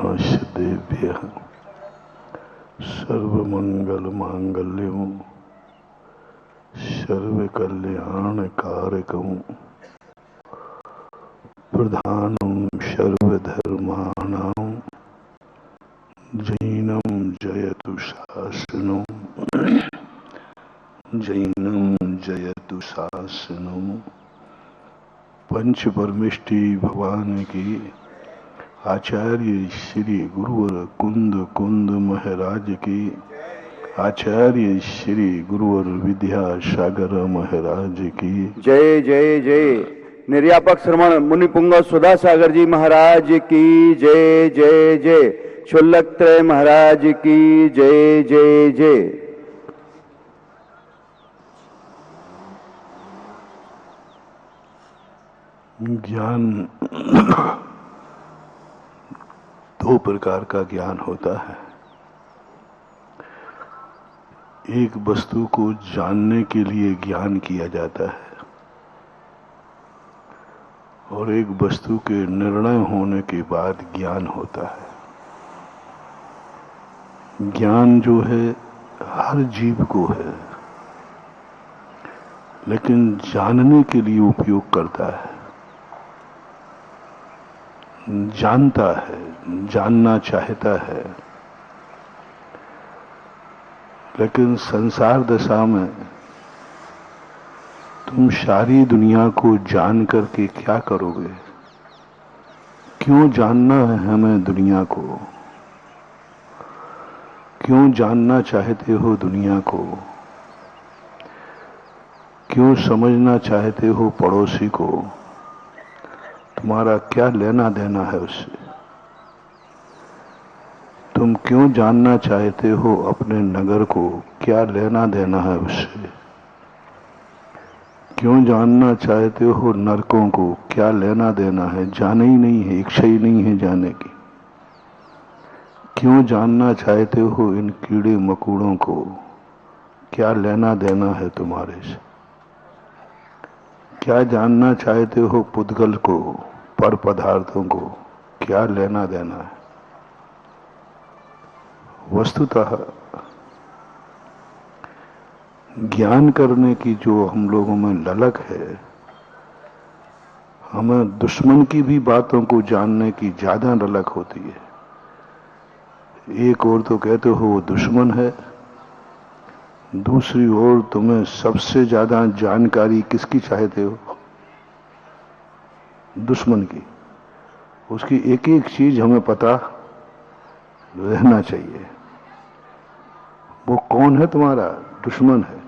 महाश्देभ्यः सर्वमंगलमांगल्यं सर्वकल्याणकारकं प्रधानं सर्वधर्माणां जैनं जयतु शासनं जैनं जयतु शासनं। पंच परमेष्टि भगवान की आचार्य श्री गुरुवर कुंद कुंद महाराज की आचार्य श्री गुरुवर विद्यासागर महाराज की जय जय जय। निर्यापक श्रमण मुनिपुंग सुधा सागर जी महाराज की जय जय जय। शुल्लकत्रय महाराज की जय जय जय। ज्ञान दो प्रकार का ज्ञान होता है। एक वस्तु को जानने के लिए ज्ञान किया जाता है और एक वस्तु के निर्णय होने के बाद ज्ञान होता है। ज्ञान जो है हर जीव को है, लेकिन जानने के लिए उपयोग करता है, जानता है, जानना चाहता है। लेकिन संसार दशा में तुम सारी दुनिया को जान करके क्या करोगे? क्यों जानना है हमें दुनिया को? क्यों जानना चाहते हो दुनिया को? क्यों समझना चाहते हो पड़ोसी को? तुम्हारा क्या लेना देना है उससे? तुम क्यों जानना चाहते हो अपने नगर को? क्या लेना देना है उससे? क्यों जानना चाहते हो नरकों को? क्या लेना देना है? जाने ही नहीं है, इच्छा ही नहीं है जाने की। क्यों जानना चाहते हो इन कीड़े मकोड़ों को? क्या लेना देना है तुम्हारे से? क्या जानना चाहते हो पुद्गल को, पर पदार्थों को? क्या लेना देना है? वस्तुतः ज्ञान करने की जो हम लोगों में ललक है, हमें दुश्मन की भी बातों को जानने की ज्यादा ललक होती है। एक ओर तो कहते हो वो दुश्मन है, दूसरी ओर तुम्हें सबसे ज्यादा जानकारी किसकी चाहते हो? दुश्मन की। उसकी एक एक चीज हमें पता रहना चाहिए। वो कौन है? तुम्हारा दुश्मन है।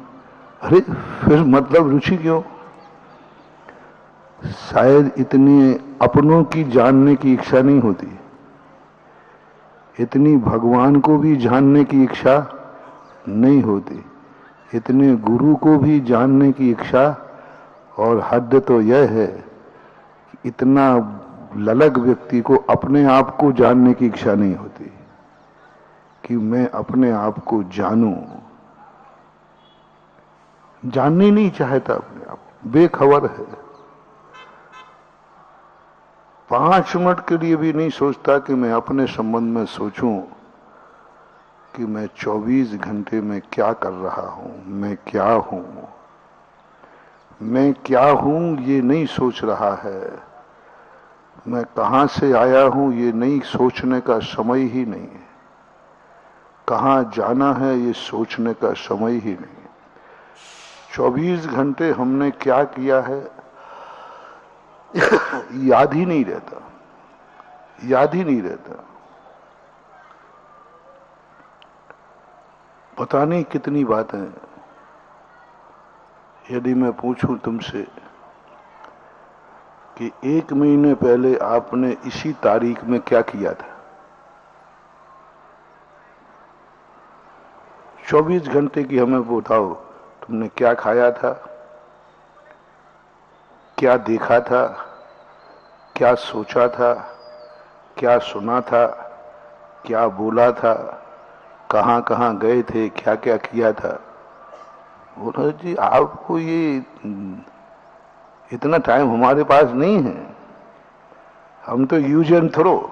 अरे फिर मतलब रुचि क्यों? शायद इतनी अपनों की जानने की इच्छा नहीं होती, इतनी भगवान को भी जानने की इच्छा नहीं होती, इतने गुरु को भी जानने की इच्छा। और हद तो यह है कि इतना ललक व्यक्ति को अपने आप को जानने की इच्छा नहीं होती कि मैं अपने आप को जानूं। जानना ही नहीं चाहता अपने आप, बेखबर है। 5 मिनट के लिए भी नहीं सोचता कि मैं अपने संबंध में सोचूं कि मैं 24 घंटे में क्या कर रहा हूं, मैं क्या हूं। मैं क्या हूं ये नहीं सोच रहा है, मैं कहां से आया हूं ये नहीं सोचने का समय ही नहीं है, कहां जाना है ये सोचने का समय ही नहीं है। 24 घंटे हमने क्या किया है याद ही नहीं रहता, याद ही नहीं रहता। पता नहीं कितनी बातें। यदि मैं पूछूं तुमसे कि 1 महीने पहले आपने इसी तारीख में क्या किया था, 24 घंटे की हमें बताओ, तुमने क्या खाया था, क्या देखा था, क्या सोचा था, क्या सुना था, क्या बोला था, कहां कहां गए थे, क्या क्या किया था। बोला जी आपको ये इतना टाइम हमारे पास नहीं है, हम तो यूज एंड थ्रो,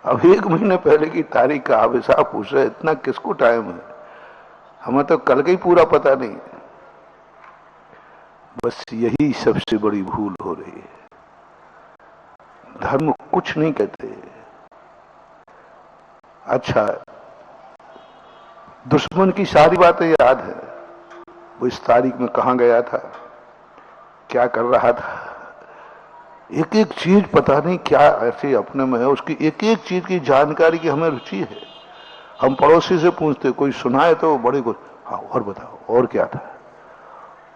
अब 1 महीने पहले की तारीख का आप हिसाब पूछ रहे, इतना किसको टाइम है? हमें तो कल का ही पूरा पता नहीं। बस यही सबसे बड़ी भूल हो रही है। धर्म कुछ नहीं कहते। अच्छा, दुश्मन की सारी बातें याद है। वो इस तारीख में कहां गया था, क्या कर रहा था, एक एक चीज पता नहीं क्या ऐसे अपने में है। उसकी एक एक चीज की जानकारी की हमें रुचि है। हम पड़ोसी से पूछते, कोई सुनाए तो बड़े कुछ, हाँ और बताओ और क्या था,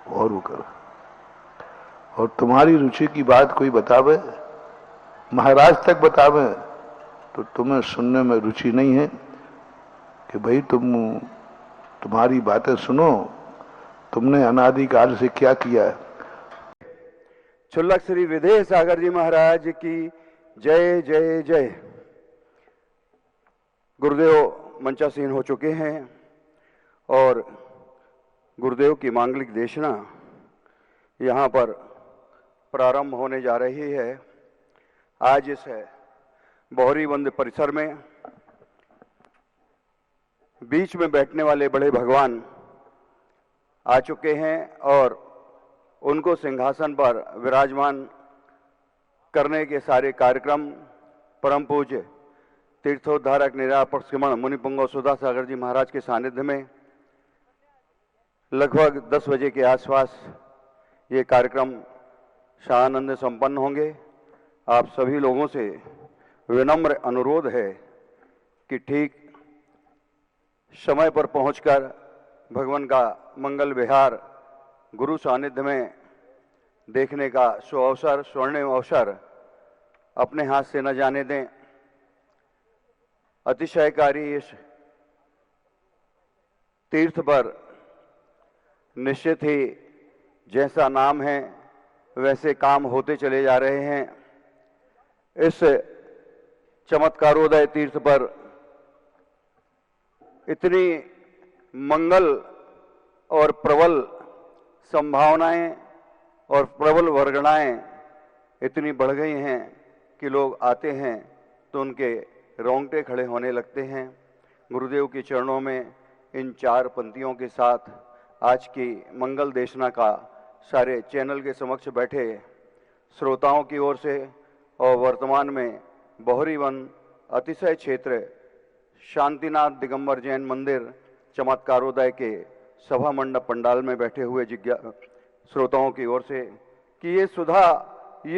और वो करो। और तुम्हारी रुचि की बात कोई बतावे, महाराज तक बतावे, तो तुम्हें सुनने में रुचि नहीं है कि भाई तुम्हारी बातें सुनो, तुमने अनादिकाल से क्या किया है। छुल्लक श्री विदेह सागर जी महाराज की जय जय जय। गुरुदेव मंचासीन हो चुके हैं और गुरुदेव की मांगलिक देशना यहाँ पर प्रारंभ होने जा रही है। आज इस बोहरी बंद परिसर में बीच में बैठने वाले बड़े भगवान आ चुके हैं और उनको सिंहासन पर विराजमान करने के सारे कार्यक्रम परम पूज्य तीर्थोद्धारक निर्यापक श्रीमण मुनिपुंगव सुधा सागर जी महाराज के सानिध्य में लगभग 10 बजे के आसपास ये कार्यक्रम शाहानंद संपन्न होंगे। आप सभी लोगों से विनम्र अनुरोध है कि ठीक समय पर पहुंचकर भगवान का मंगल विहार गुरु सानिध्य में देखने का सुअवसर, स्वर्णिम अवसर अपने हाथ से न जाने दें। अतिशयकारी इस तीर्थ पर निश्चित ही जैसा नाम है वैसे काम होते चले जा रहे हैं। इस चमत्कारोदय तीर्थ पर इतनी मंगल और प्रबल संभावनाएं और प्रबल वर्गणाएं इतनी बढ़ गई हैं कि लोग आते हैं तो उनके रोंगटे खड़े होने लगते हैं। गुरुदेव के चरणों में इन 4 पंक्तियों के साथ आज की मंगल देशना का सारे चैनल के समक्ष बैठे श्रोताओं की ओर से और वर्तमान में बोहरी वन अतिशय क्षेत्र शांतिनाथ दिगंबर जैन मंदिर चमत्कारोदय के सभा मंडप पंडाल में बैठे हुए श्रोताओं की ओर से कि ये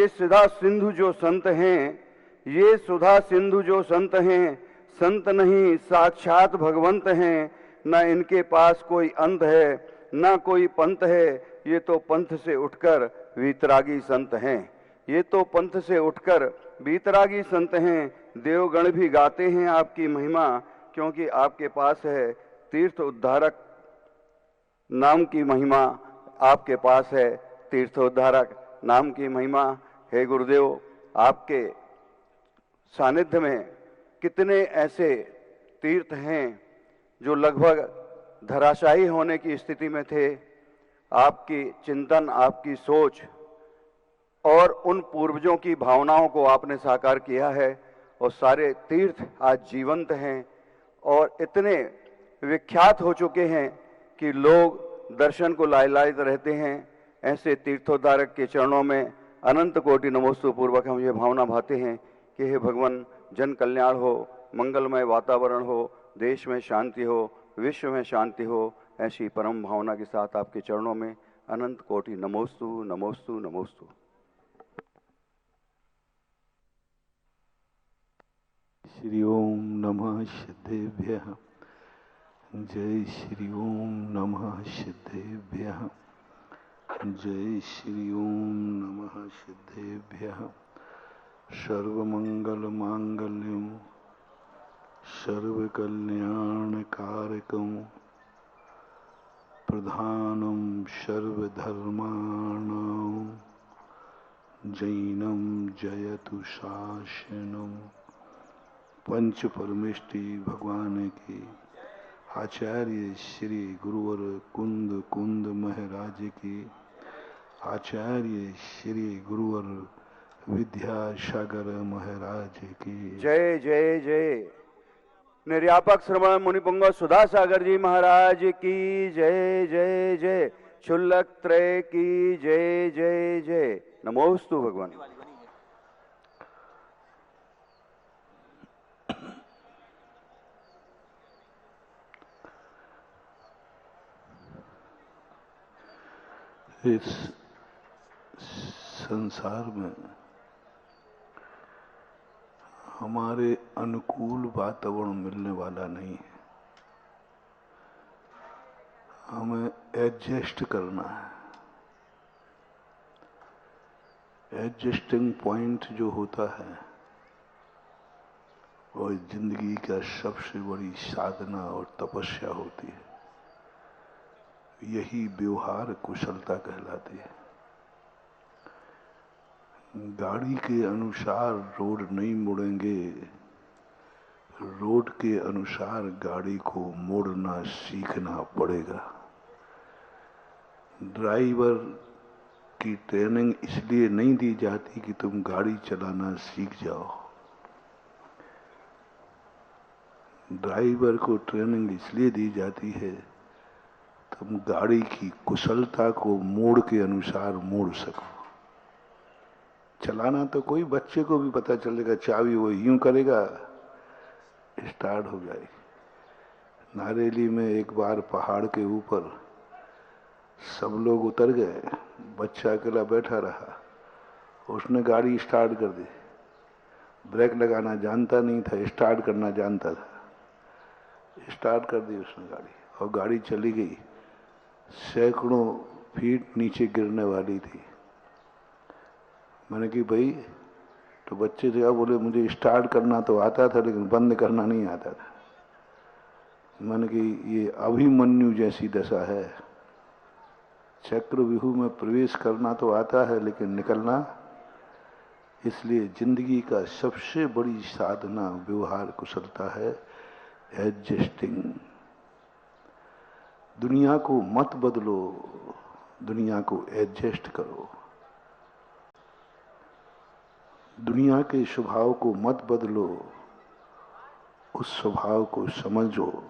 सुधा सिंधु जो संत हैं, ये सुधा सिंधु जो संत हैं, संत नहीं साक्षात भगवंत हैं। न इनके पास कोई अंत है न कोई पंथ है, ये तो पंथ से उठकर वीतरागी संत हैं। ये तो पंथ से उठकर वीतरागी संत हैं। देवगण भी गाते हैं आपकी महिमा, क्योंकि आपके पास है तीर्थ उद्धारक नाम की महिमा। आपके पास है तीर्थोद्धारक नाम की महिमा। हे गुरुदेव, आपके सानिध्य में कितने ऐसे तीर्थ हैं जो लगभग धराशायी होने की स्थिति में थे। आपकी चिंतन, आपकी सोच और उन पूर्वजों की भावनाओं को आपने साकार किया है और सारे तीर्थ आज जीवंत हैं और इतने विख्यात हो चुके हैं कि लोग दर्शन को लायलायित रहते हैं। ऐसे तीर्थोद्धारक के चरणों में अनंत कोटि नमोस्तु पूर्वक हम ये भावना भाते हैं कि हे भगवान, जन कल्याण हो, मंगलमय वातावरण हो, देश में शांति हो, विश्व में शांति हो। ऐसी परम भावना के साथ आपके चरणों में अनंत कोटि नमोस्तु नमोस्तु नमोस्तु। श्री ओम नमः सिद्धेभ्यः। जय श्री ओम नमः सिद्धेभ्यः। जय श्री ओम नमः सिद्धेभ्यः। सर्वमंगल मांगल्यं सर्वकल्याणकारकं प्रधानं सर्वधर्माणां जैनं जयतु शासनं। पंच परमेष्टि भगवान की आचार्य श्री गुरुवर कुंद कुंद महाराज की, आचार्य श्री गुरुवर विद्यासागर महाराज की जय जय जय। निर्यापक श्रवण मुनिपुंग सुधा सागर जी महाराज की जय जय जय। क्षुल्लक त्रय की जय जय जय। नमोस्तु भगवान। इस संसार में हमारे अनुकूल वातावरण मिलने वाला नहीं है। हमें एडजस्ट करना है। एडजस्टिंग पॉइंट जो होता है वो जिंदगी का सबसे बड़ी साधना और तपस्या होती है। यही व्यवहार कुशलता कहलाती है। गाड़ी के अनुसार रोड नहीं मुड़ेंगे, रोड के अनुसार गाड़ी को मोड़ना सीखना पड़ेगा। ड्राइवर की ट्रेनिंग इसलिए नहीं दी जाती कि तुम गाड़ी चलाना सीख जाओ। ड्राइवर को ट्रेनिंग इसलिए दी जाती है तुम गाड़ी की कुशलता को मोड़ के अनुसार मोड़ सको। चलाना तो कोई बच्चे को भी पता चलेगा, चाबी वो यूं करेगा स्टार्ट हो जाएगी। नारेली में एक बार पहाड़ के ऊपर सब लोग उतर गए, बच्चा अकेला बैठा रहा। उसने गाड़ी स्टार्ट कर दी। ब्रेक लगाना जानता नहीं था, स्टार्ट करना जानता था। स्टार्ट कर दी उसने गाड़ी और गाड़ी चली गई। सैकड़ों फीट नीचे गिरने वाली थी। मैंने कि भाई, तो बच्चे से क्या बोले, मुझे स्टार्ट करना तो आता था लेकिन बंद करना नहीं आता था। मैंने कि ये अभिमन्यु जैसी दशा है। चक्रव्यूह में प्रवेश करना तो आता है लेकिन निकलना। इसलिए जिंदगी का सबसे बड़ी साधना व्यवहार कुशलता है, एडजस्टिंग। दुनिया को मत बदलो, दुनिया को एडजस्ट करो। दुनिया के स्वभाव को मत बदलो, उस स्वभाव को समझो,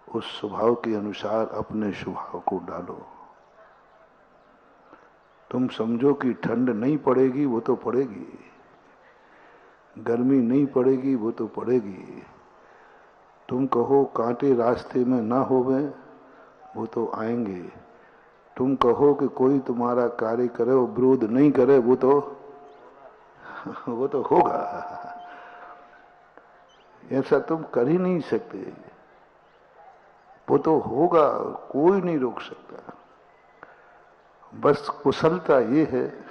उस स्वभाव के अनुसार अपने स्वभाव को डालो। तुम समझो कि ठंड नहीं पड़ेगी, वो तो पड़ेगी। गर्मी नहीं पड़ेगी, वो तो पड़ेगी। तुम कहो कांटे रास्ते में ना होवे, वो तो आएंगे। तुम कहो कि कोई तुम्हारा कार्य करे और विरोध नहीं करे, वो तो होगा। ऐसा तुम कर ही नहीं सकते। वो तो होगा, कोई नहीं रोक सकता। बस कुशलता ये है,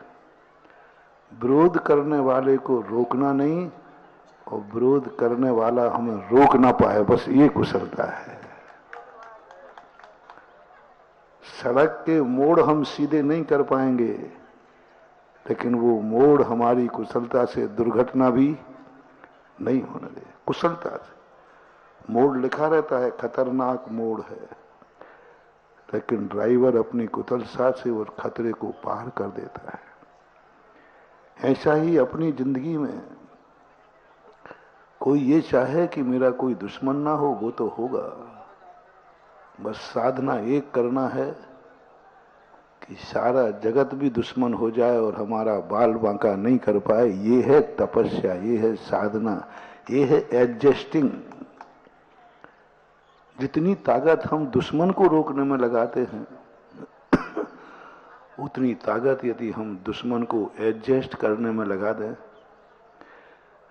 विरोध करने वाले को रोकना नहीं और विरोध करने वाला हमें रोक ना पाए, बस ये कुशलता है। सड़क के मोड़ हम सीधे नहीं कर पाएंगे, लेकिन वो मोड़ हमारी कुशलता से दुर्घटना भी नहीं होने दे। कुशलता से मोड़ लिखा रहता है, खतरनाक मोड़ है, लेकिन ड्राइवर अपनी कुशलता से वो खतरे को पार कर देता है। ऐसा ही अपनी जिंदगी में कोई ये चाहे कि मेरा कोई दुश्मन ना हो, वो तो होगा। बस साधना एक करना है कि सारा जगत भी दुश्मन हो जाए और हमारा बाल बांका नहीं कर पाए। ये है तपस्या, ये है साधना, ये है एडजस्टिंग। जितनी ताकत हम दुश्मन को रोकने में लगाते हैं, उतनी ताकत यदि हम दुश्मन को एडजस्ट करने में लगा दें,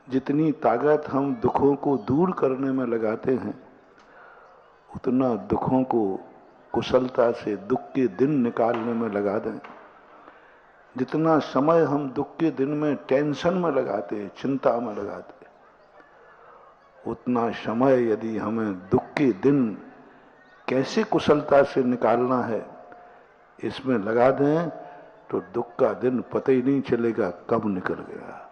जितनी ताकत हम दुखों को दूर करने में लगाते हैं, उतना दुखों को कुशलता से दुख के दिन निकालने में लगा दें। जितना समय हम दुख के दिन में टेंशन में लगाते हैं, चिंता में लगाते हैं, उतना समय यदि हमें दुख के दिन कैसे कुशलता से निकालना है इसमें लगा दें, तो दुख का दिन पता ही नहीं चलेगा कब निकल गया।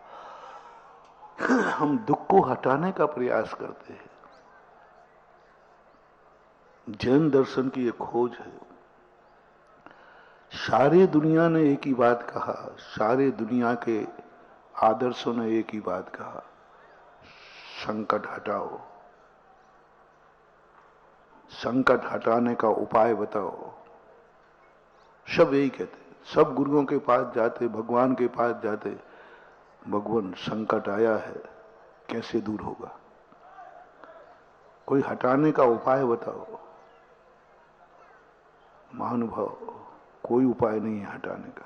हम दुख को हटाने का प्रयास करते हैं। जैन दर्शन की एक खोज है। सारी दुनिया ने एक ही बात कहा, सारे दुनिया के आदर्शों ने एक ही बात कहा, संकट हटाओ, संकट हटाने का उपाय बताओ। सब यही कहते, सब गुरुओं के पास जाते, भगवान के पास जाते, भगवान संकट आया है, कैसे दूर होगा, कोई हटाने का उपाय बताओ। महानुभाव, कोई उपाय नहीं है हटाने का।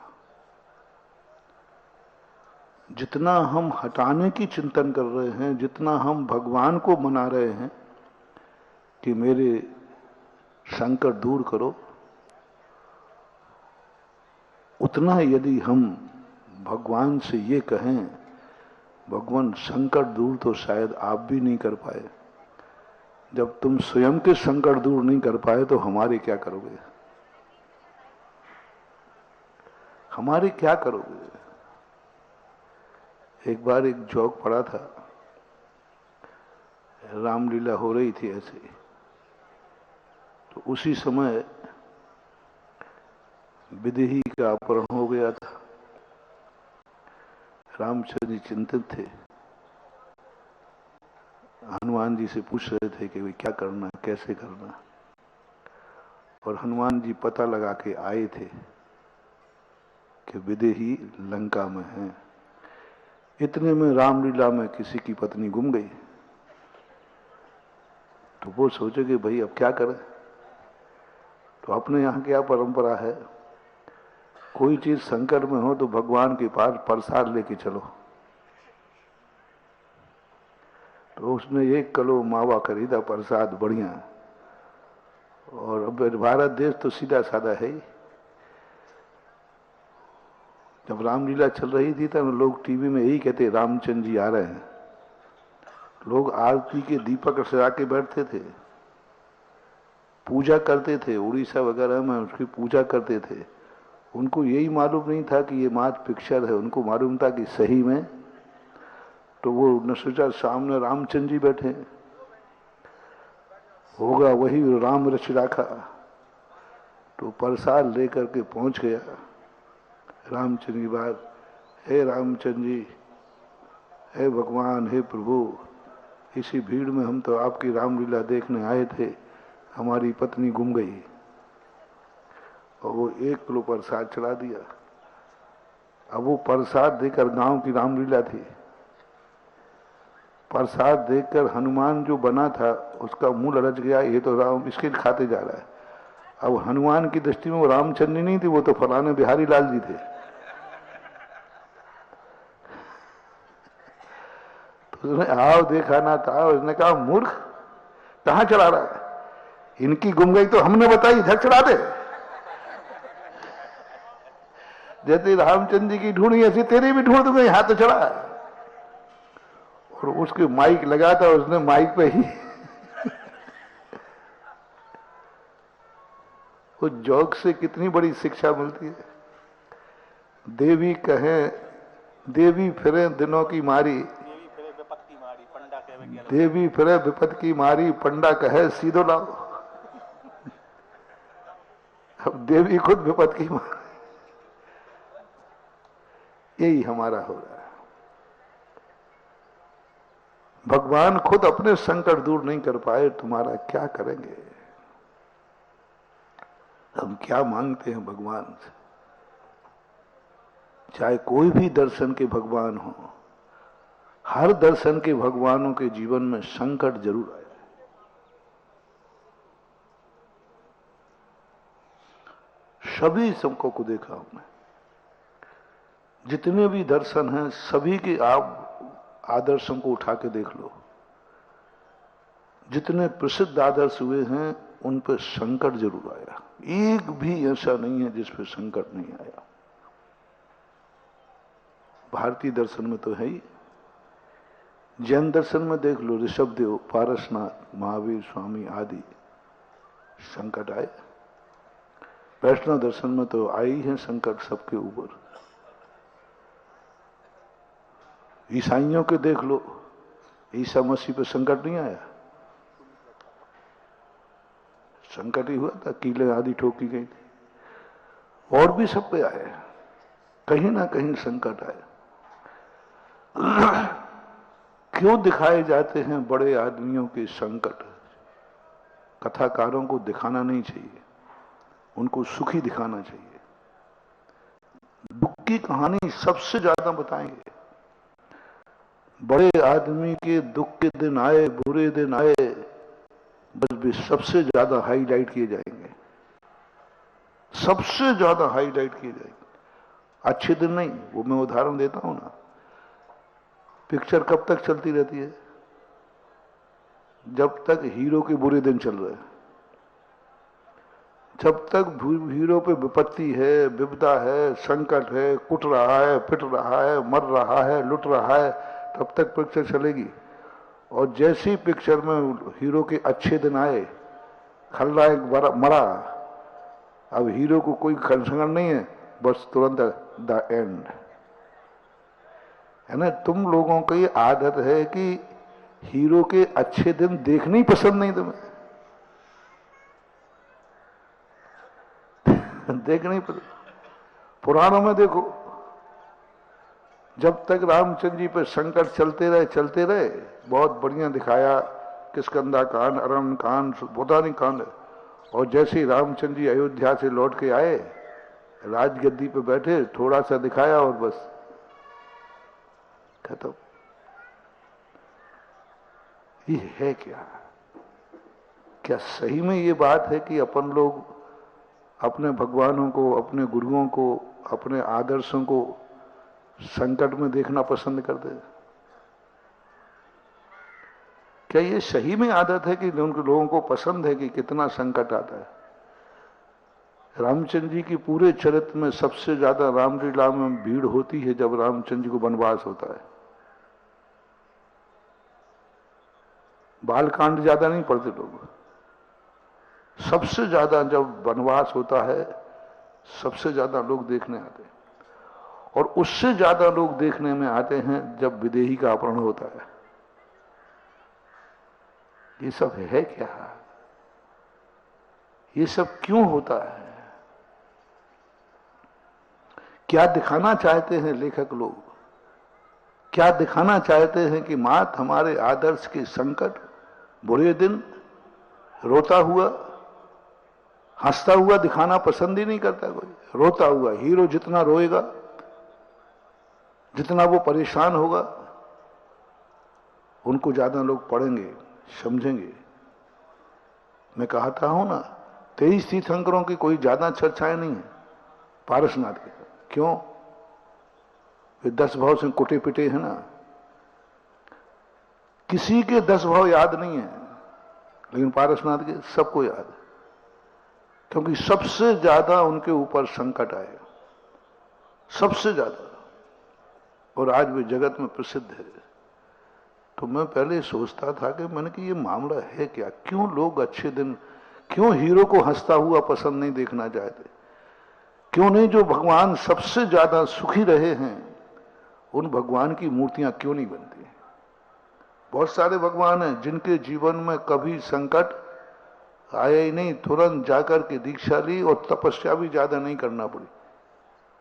जितना हम हटाने की चिंतन कर रहे हैं, जितना हम भगवान को मना रहे हैं कि मेरे संकट दूर करो, उतना यदि हम भगवान से ये कहें, भगवान संकट दूर तो शायद आप भी नहीं कर पाए। जब तुम स्वयं के संकट दूर नहीं कर पाए तो हमारे क्या करोगे, हमारे क्या करोगे। एक बार एक जोक पड़ा था, रामलीला हो रही थी ऐसे, तो उसी समय विदेही का अपहरण हो गया था। रामचंद्र जी चिंतित थे, हनुमान जी से पूछ रहे थे कि भाई क्या करना, कैसे करना। और हनुमान जी पता लगा के आए थे कि विदेही लंका में है। इतने में रामलीला में किसी की पत्नी गुम गई, तो वो सोचे कि भाई अब क्या करें। तो अपने यहाँ क्या परंपरा है, कोई चीज संकट में हो तो भगवान के पास प्रसाद लेके चलो। तो उसने 1 किलो मावा खरीदा, प्रसाद बढ़िया। और अब भारत देश तो सीधा साधा है ही। जब रामलीला चल रही थी तब लोग टीवी में यही कहते, रामचंद्र जी आ रहे हैं। लोग आरती के दीपक सजा के बैठते थे, पूजा करते थे, उड़ीसा वगैरह में उसकी पूजा करते थे। उनको यही मालूम नहीं था कि ये मात्र पिक्चर है, उनको मालूम था कि सही में। तो वो न सोचा सामने रामचंद्र जी बैठे, होगा वही राम रच राखा। तो प्रसाद लेकर के पहुंच गया रामचंद्र जी बात, हे रामचंद्र जी, हे भगवान, हे प्रभु, इसी भीड़ में हम तो आपकी रामलीला देखने आए थे, हमारी पत्नी गुम गई। और वो 1 किलो प्रसाद चढ़ा दिया। अब वो प्रसाद देकर, गांव की रामलीला थी, प्रसाद देखकर हनुमान जो बना था उसका मुंह लरच गया, ये तो राम इसके खाते जा रहा है। अब हनुमान की दृष्टि में वो रामचंद्र नहीं थी, वो तो फलाने बिहारी लाल जी थे। तो उसने आओ देखा ना था, उसने कहा मूर्ख कहां चढ़ा रहा है, इनकी गुम गई तो हमने बताई, इधर चढ़ा दे। जैसे रामचंद्र जी की ढूंढी ऐसी तेरी भी ढूंढ दूंगा, यहां तो चढ़ा। और उसके माइक लगा था, उसने माइक पे ही वो जोक से कितनी बड़ी शिक्षा मिलती है। देवी कहे, देवी फिरे दिनों की मारी, देवी फिरे विपत की मारी, पंडा कहे सीधो लाओ। अब देवी खुद विपत की मारी, यही हमारा हो रहा है। भगवान खुद अपने संकट दूर नहीं कर पाए, तुम्हारा क्या करेंगे। हम क्या मांगते हैं भगवान से। चाहे कोई भी दर्शन के भगवान हो, हर दर्शन के भगवानों के जीवन में संकट जरूर आए। सभी सबको को देखा हमने, जितने भी दर्शन हैं सभी के आप आदर्शों को उठा के देख लो। जितने प्रसिद्ध आदर्श हुए हैं उन पर संकट जरूर आया, एक भी ऐसा नहीं है जिस पर संकट नहीं आया। भारतीय दर्शन में तो है ही, जैन दर्शन में देख लो, ऋषभदेव, पारसनाथ, महावीर स्वामी आदि संकट आए। वैष्णव दर्शन में तो आए ही हैं संकट सबके ऊपर। ईसाइयों के देख लो, ईसा मसीह पे संकट नहीं आया, संकट ही हुआ था, कीले आदि ठोकी गई थी। और भी सब पे आए, कहीं ना कहीं संकट आए। क्यों दिखाए जाते हैं बड़े आदमियों के संकट? कथाकारों को दिखाना नहीं चाहिए, उनको सुखी दिखाना चाहिए। दुख की कहानी सबसे ज्यादा बताएंगे। बड़े आदमी के दुख के दिन आए, बुरे दिन आए, बस भी सबसे ज्यादा हाईलाइट किए जाएंगे, सबसे ज्यादा हाईलाइट किए जाएंगे। अच्छे दिन नहीं। वो मैं उदाहरण देता हूं ना, पिक्चर कब तक चलती रहती है? जब तक हीरो के बुरे दिन चल रहे हैं, जब तक हीरो पे विपत्ति है, विपदा है, संकट है, कुट रहा है, पिट रहा है, मर रहा है, लुट रहा है, तब तक पिक्चर चलेगी। और जैसे ही पिक्चर में हीरो के अच्छे दिन आए, खलनायक मरा, अब हीरो को कोई संकट नहीं है, बस तुरंत द एंड। है ना? तुम लोगों की आदत है कि हीरो के अच्छे दिन देखने ही पसंद नहीं तुम्हें। देखने ही पसंद। पुराणों में देखो, जब तक रामचंद्र जी पे संकट चलते रहे, बहुत बढ़िया दिखाया, किष्किंधा कांड, अरण्य कांड, पता नहीं कांड। और जैसे ही रामचंद्र जी अयोध्या से लौट के आए, राजगद्दी पे बैठे, थोड़ा सा दिखाया और बस खत्म। ये है क्या? क्या सही में ये बात है कि अपन लोग अपने भगवानों को, अपने गुरुओं को, अपने आदर्शों को संकट में देखना पसंद करते हैं? क्या ये सही में आदत है कि उनके लोगों को पसंद है कि कितना संकट आता है? रामचंद्र जी की पूरे चरित्र में सबसे ज्यादा रामलीला में भीड़ होती है जब रामचंद्र जी को वनवास होता है। बालकांड ज्यादा नहीं पढ़ते लोग। सबसे ज्यादा जब वनवास होता है, सबसे ज्यादा लोग देखने आते हैं। और उससे ज्यादा लोग देखने में आते हैं जब विदेही का अपहरण होता है। ये सब है क्या? ये सब क्यों होता है? क्या दिखाना चाहते हैं लेखक लोग? क्या दिखाना चाहते हैं कि मात हमारे आदर्श के संकट, बुरे दिन, रोता हुआ, हंसता हुआ दिखाना पसंद ही नहीं करता कोई। रोता हुआ हीरो जितना रोएगा, जितना वो परेशान होगा, उनको ज्यादा लोग पढ़ेंगे, समझेंगे। मैं कहता हूं ना, 23 तीर्थंकरों की कोई ज्यादा चर्चाएं नहीं है पारसनाथ के। क्यों? वे 10 भाव से कुटे पिटे हैं ना। किसी के 10 भाव याद नहीं है, लेकिन पारसनाथ के सबको याद है, क्योंकि सबसे ज्यादा उनके ऊपर संकट आए, सबसे ज्यादा। और आज वे जगत में प्रसिद्ध है। तो मैं पहले सोचता था कि मैंने कि ये मामला है क्या? क्यों लोग अच्छे दिन, क्यों हीरो को हंसता हुआ पसंद नहीं देखना चाहते? क्यों नहीं जो भगवान सबसे ज्यादा सुखी रहे हैं, उन भगवान की मूर्तियां क्यों नहीं बनती? बहुत सारे भगवान हैं जिनके जीवन में कभी संकट आया ही नहीं, तुरंत जाकर के दीक्षा ली और तपस्या भी ज्यादा नहीं करना पड़ी।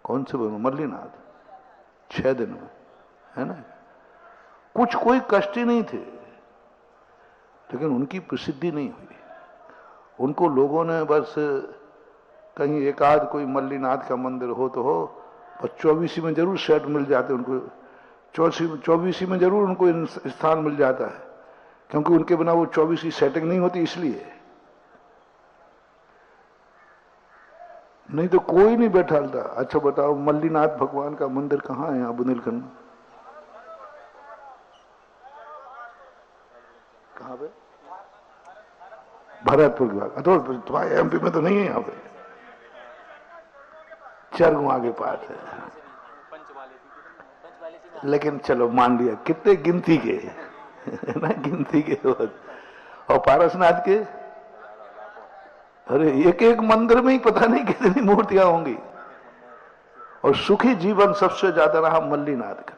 कौन से भगवान? मल्लीनाथ, 6 दिन में, है ना? कुछ कोई कष्ट ही नहीं थे, लेकिन उनकी प्रसिद्धि नहीं हुई। उनको लोगों ने बस कहीं एक आध कोई मल्लीनाथ का मंदिर हो तो हो, पर 24 में जरूर सेट मिल जाते उनको। 24 में जरूर उनको स्थान मिल जाता है, क्योंकि उनके बिना वो 24 की सेटिंग नहीं होती, इसलिए। नहीं तो कोई नहीं बैठा था। अच्छा बताओ, मल्लीनाथ भगवान का मंदिर कहाँ है यहाँ बुंदेलखंड में? कहाँ पे? भरतपुर के बाद। तो तुम्हारे एमपी में तो नहीं है, यहाँ पे चरगुआ के पास है। लेकिन चलो मान लिया, कितने गिनती के ना, गिनती के। और पारसनाथ के, अरे एक एक मंदिर में ही पता नहीं कितनी मूर्तियां होंगी। और सुखी जीवन सबसे ज्यादा रहा मल्लीनाथ का,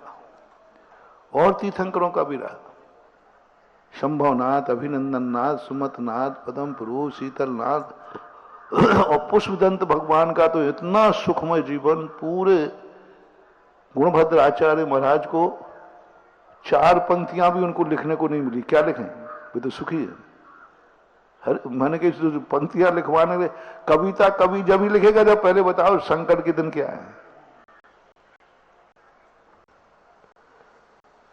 और तीर्थंकरों का भी रहा। शंभवनाथ, अभिनंदननाथ, सुमतनाथ, पदम पुरुष, शीतलनाथ और पुष्पदंत भगवान का तो इतना सुखमय जीवन। पूरे गुणभद्र आचार्य महाराज को 4 पंक्तियां भी उनको लिखने को नहीं मिली, क्या लिखें, वे तो सुखी है। मैंने कही पंक्तियां लिखवाने में, कविता कवि जब ही लिखेगा जब पहले बताओ संकट के दिन क्या है।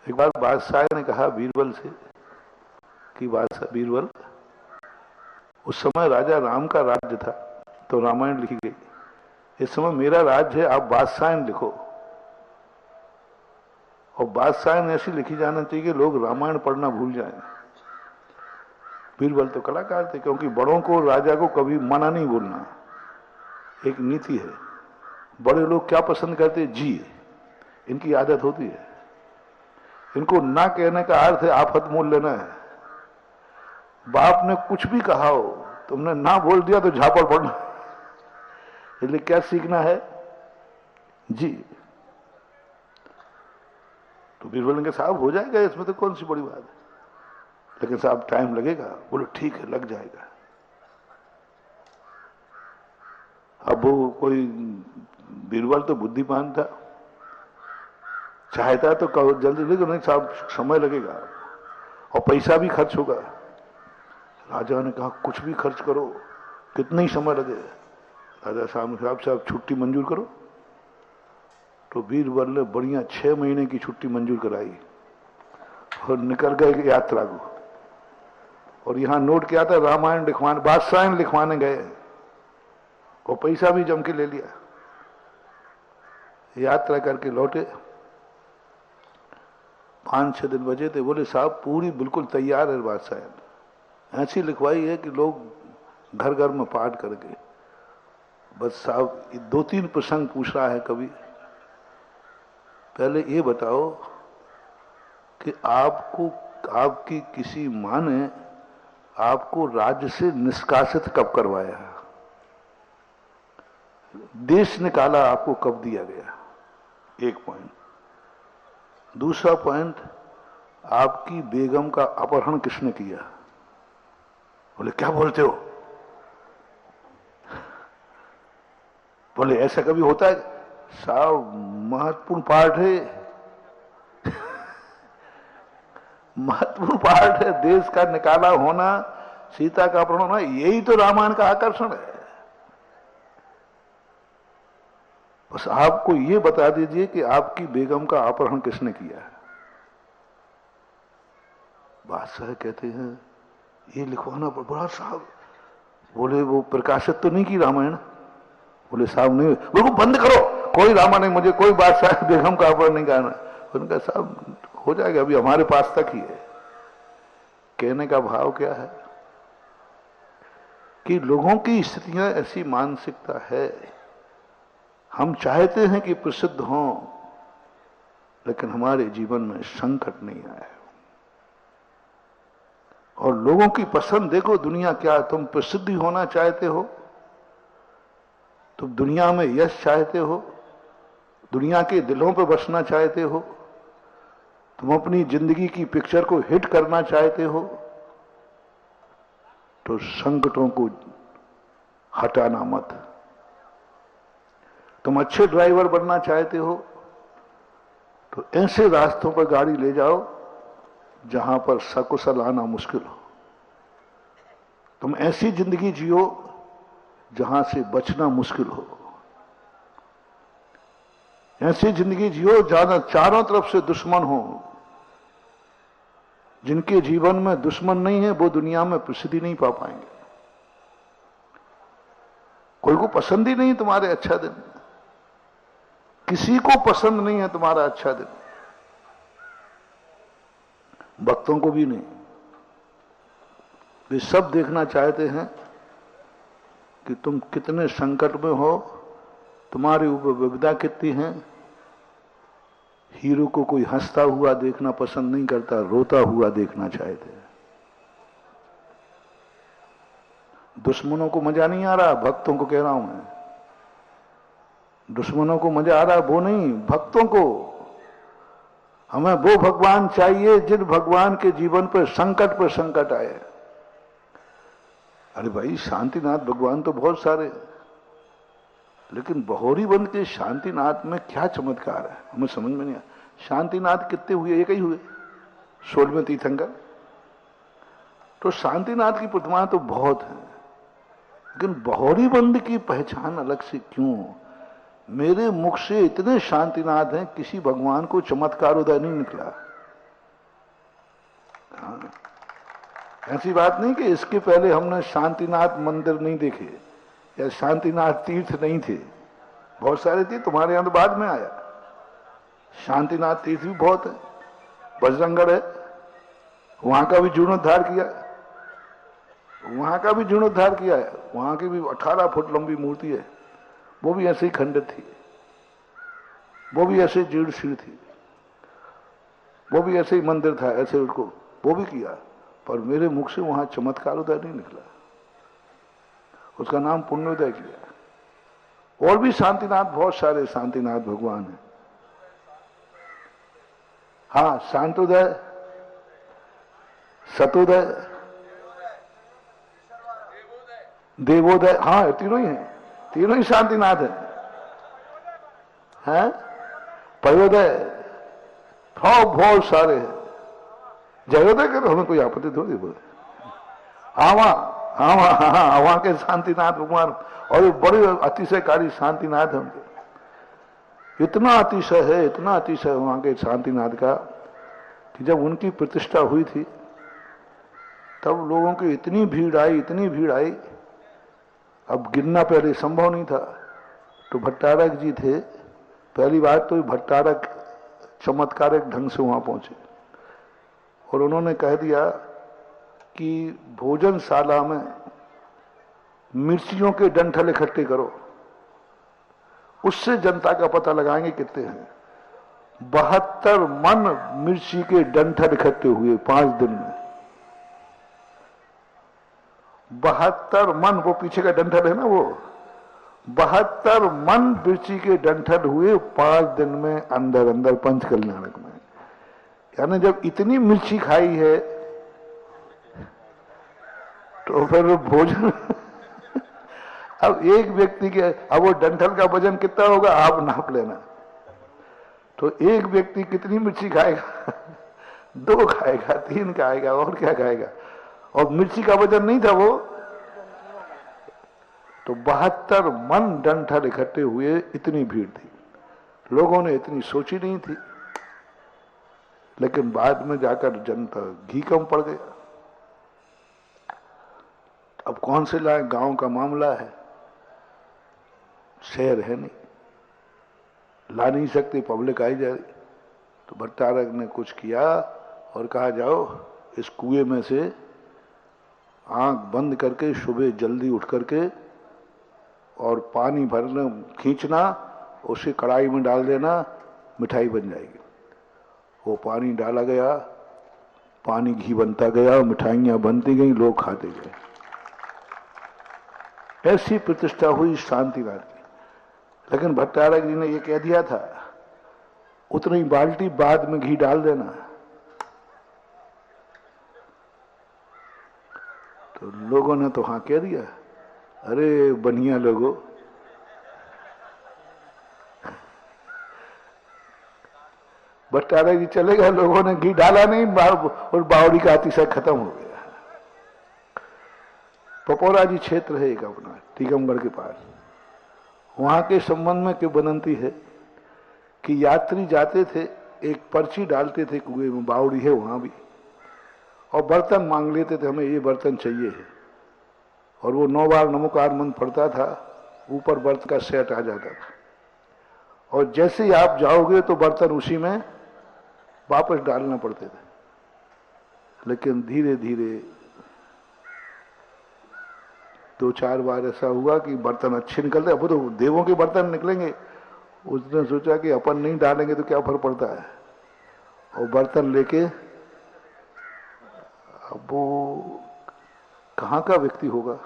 एक बार बादशाह ने कहा बीरबल से कि बादशाह बीरबल, उस समय राजा राम का राज्य था तो रामायण लिखी गई, इस समय मेरा राज्य है, आप बादशाह लिखो। और बादशाह ऐसी लिखी जाना चाहिए कि लोग रामायण पढ़ना भूल जाएं। बीरबल तो कलाकार थे, क्योंकि बड़ों को, राजा को कभी मना नहीं बोलना, एक नीति है। बड़े लोग क्या पसंद करते, जी, इनकी आदत होती है। इनको ना कहने का अर्थ है आफत मोल लेना है। बाप ने कुछ भी कहा हो, तुमने ना बोल दिया तो झापड़ पड़ना। इसलिए क्या सीखना है, जी। तो बीरबल ने कहा साहब हो जाएगा, इसमें तो कौन सी बड़ी बात है, लेकिन साहब टाइम लगेगा। बोलो ठीक है, लग जाएगा। अब वो कोई, बीरबल तो बुद्धिमान था, चाहता तो कहो जल्दी, लेकिन नहीं साहब समय लगेगा और पैसा भी खर्च होगा। राजा ने कहा कुछ भी खर्च करो, कितना ही समय लगेगा। राजा साहब छुट्टी मंजूर करो। तो बीरबल ने बढ़िया 6 महीने की छुट्टी मंजूर कराई और निकल गए यात्रा को। और यहां नोट किया था, रामायण लिखवाने, बादशाह लिखवाने गए और पैसा भी जम के ले लिया। यात्रा करके लौटे, 5-6 दिन बजे थे। बोले साहब पूरी बिल्कुल तैयार है, बादशाह ऐसी लिखवाई है कि लोग घर घर में पाठ करके। बस साहब 2-3 प्रसंग पूछ रहा है कवि। पहले ये बताओ कि आपको, आपकी किसी मां ने आपको राज्य से निष्कासित कब करवाया, देश निकाला आपको कब दिया गया, एक पॉइंट। दूसरा पॉइंट, आपकी बेगम का अपहरण किसने किया। बोले क्या बोलते हो, बोले ऐसा कभी होता है साहब, महत्वपूर्ण पार्ट है, महत्वपूर्ण पार्ट है, देश का निकाला होना, सीता का अपहरण होना, यही तो रामायण का आकर्षण है। बस आपको ये बता दीजिए कि आपकी बेगम का अपहरण किसने किया है। बादशाह कहते हैं ये लिखवाना बड़ा साहब। बोले वो प्रकाशित तो नहीं की रामायण। बोले साहब नहीं, बिल्कुल बंद करो, कोई रामायण नहीं, मुझे कोई बादशाह बेगम का अपहरण नहीं करना। उनका साहब हो जाएगा, अभी हमारे पास तक ही है। कहने का भाव क्या है कि लोगों की स्थितियां ऐसी, मानसिकता है, हम चाहते हैं कि प्रसिद्ध हों, लेकिन हमारे जीवन में संकट नहीं आए। और लोगों की पसंद देखो, दुनिया क्या, तुम प्रसिद्धि होना चाहते हो, तुम दुनिया में यश चाहते हो, दुनिया के दिलों पर बसना चाहते हो, तुम अपनी जिंदगी की पिक्चर को हिट करना चाहते हो, तो संकटों को हटाना मत। तुम अच्छे ड्राइवर बनना चाहते हो तो ऐसे रास्तों पर गाड़ी ले जाओ जहां पर सकुशल आना मुश्किल हो। तुम ऐसी जिंदगी जियो जहां से बचना मुश्किल हो। ऐसी जिंदगी जियो जहां चारों तरफ से दुश्मन हो। जिनके जीवन में दुश्मन नहीं है वो दुनिया में प्रसिद्धि नहीं पा पाएंगे। कोई को पसंद ही नहीं तुम्हारे अच्छा दिन, किसी को पसंद नहीं है तुम्हारा अच्छा दिन, भक्तों को भी नहीं। वे सब देखना चाहते हैं कि तुम कितने संकट में हो, तुम्हारे ऊपर विपदा कितनी है। हीरो को कोई हंसता हुआ देखना पसंद नहीं करता, रोता हुआ देखना चाहते हैं। दुश्मनों को मजा नहीं आ रहा, भक्तों को कह रहा हूं मैं। दुश्मनों को मजा आ रहा वो नहीं, भक्तों को। हमें वो भगवान चाहिए जिन भगवान के जीवन पर संकट आए। अरे भाई शांतिनाथ भगवान तो बहुत सारे, लेकिन बहोरीबंद के शांतिनाथ में क्या चमत्कार है हमें समझ में नहीं आया। शांतिनाथ कितने हुए, एक ही हुए। 16वें तीर्थंकर। तो शांतिनाथ की प्रतिमा तो बहुत है, लेकिन बहोरीबंद की पहचान अलग से क्यों? मेरे मुख से इतने शांतिनाथ हैं, किसी भगवान को चमत्कार उदय नहीं निकला। हाँ। ऐसी बात नहीं कि इसके पहले हमने शांतिनाथ मंदिर नहीं देखे या शांतिनाथ तीर्थ नहीं थे, बहुत सारे थे, तुम्हारे यहां तो बाद में आया। शांतिनाथ तीर्थ भी बहुत है, बजरंगगढ़ है, वहां का भी जीर्णोद्धार किया, वहां का भी जीर्णोद्धार किया है। वहां की भी 18 फुट लंबी मूर्ति है, वो भी ऐसे ही खंडित थी, वो भी ऐसे जीर्ण शीर्ण थी, वो भी ऐसे ही मंदिर था, ऐसे उसको वो भी किया, पर मेरे मुख से वहां चमत्कार उदय नहीं निकला। उसका नाम पुण्योदय किया। और भी शांतिनाथ, बहुत सारे शांतिनाथ भगवान हैं। हाँ, शांतोदय, सतोदय, देवोदय, हाँ तीनों ही हैं, तीनों ही शांतिनाथ हैं। पयोदय, बहुत सारे हैं। जयोदय कर हमें कोई आपत्ति थोड़ी बोले। हाँ वहां के शांतिनाथ भगवान, और ये बड़े अतिशयकारी शांतिनाथ है उनके। इतना अतिशय है, इतना अतिशय वहां के शांतिनाथ का कि जब उनकी प्रतिष्ठा हुई थी तब लोगों की इतनी भीड़ आई, इतनी भीड़ आई, अब गिनना पहले संभव नहीं था। तो भट्टारक जी थे, पहली बात तो भट्टारक चमत्कारिक ढंग से वहां पहुंचे और उन्होंने कह दिया कि भोजनशाला में मिर्चियों के डंठल इकट्ठे करो, उससे जनता का पता लगाएंगे कितने हैं। 72 मन मिर्ची के डंठल इकट्ठे हुए 5 दिन में। 72 मन, वो पीछे का डंठल है ना, वो 72 मन मिर्ची के डंठल हुए 5 दिन में, अंदर अंदर पंचकल्याणक में। यानी जब इतनी मिर्ची खाई है तो फिर भोजन अब एक व्यक्ति के, अब वो डंठल का वजन कितना होगा आप नाप लेना। तो एक व्यक्ति कितनी मिर्ची खाएगा? 2 खाएगा, 3 खाएगा, और क्या खाएगा? और मिर्ची का वजन नहीं था वो। तो 72 मन डंठल इकट्ठे हुए, इतनी भीड़ थी, लोगों ने इतनी सोची नहीं थी। लेकिन बाद में जाकर जनता घी कम पड़ गया। अब कौन से लाए? गांव का मामला है, शहर है नहीं, ला नहीं सकते, पब्लिक आई जा रही। तो भट्टारक ने कुछ किया और कहा जाओ इस कुएं में से आंख बंद करके सुबह जल्दी उठ करके और पानी भरना, खींचना, उसे कढ़ाई में डाल देना, मिठाई बन जाएगी। वो पानी डाला गया, पानी घी बनता गया, मिठाइयां बनती गई, लोग खाते गए। ऐसी प्रतिष्ठा हुई शांतिनाथ की। लेकिन भट्टारक जी ने ये कह दिया था, उतनी बाल्टी बाद में घी डाल देना। तो लोगों ने तो हाँ कह दिया, अरे बनिया लोगों, भट्टारक जी चले गए, लोगों ने घी डाला नहीं और बावड़ी का अतिशय खत्म हो गया। पपोरा जी क्षेत्र है एक अपना, टीकमगढ़ के पास, वहां के संबंध में क्यों बनती है कि यात्री जाते थे, एक पर्ची डालते थे कुएं में, बावड़ी है वहां भी, और बर्तन मांग लेते थे, हमें ये बर्तन चाहिए है, और वो 9 बार नमोकार मंत्र पड़ता था, ऊपर बर्तन का सेट आ जाता था, और जैसे ही आप जाओगे तो बर्तन उसी में वापस डालना पड़ते थे। लेकिन धीरे धीरे 2-4 बार ऐसा हुआ कि बर्तन अच्छे निकलते, अब तो देवों के बर्तन निकलेंगे। उसने सोचा कि अपन नहीं डालेंगे तो क्या फर्क पड़ता है, और बर्तन लेके, अब वो कहाँ का व्यक्ति होगा,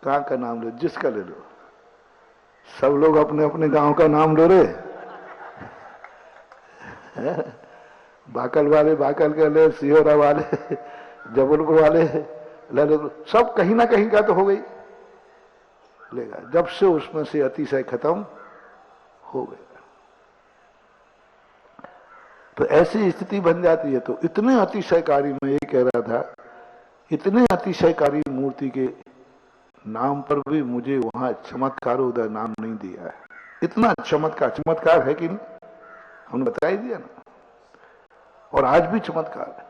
कहाँ का नाम लो, जिसका ले लो, सब लोग अपने अपने गांव का नाम लो रहे। बाकल वाले बाकल के ले, सिहोरा वाले जबलपुर वाले, ले लो, सब कहीं ना कहीं का तो हो गई लेगा, जब से उसमें से अतिशय खत्म हो गया तो ऐसी स्थिति बन जाती है। तो इतने अतिशयकारी, मैं ये कह रहा था, इतने अतिशयकारी मूर्ति के नाम पर भी मुझे वहां चमत्कारोदय नाम नहीं दिया है। इतना चमत्कार, चमत्कार है कि नहीं, हमने बता ही दिया ना। और आज भी चमत्कार है।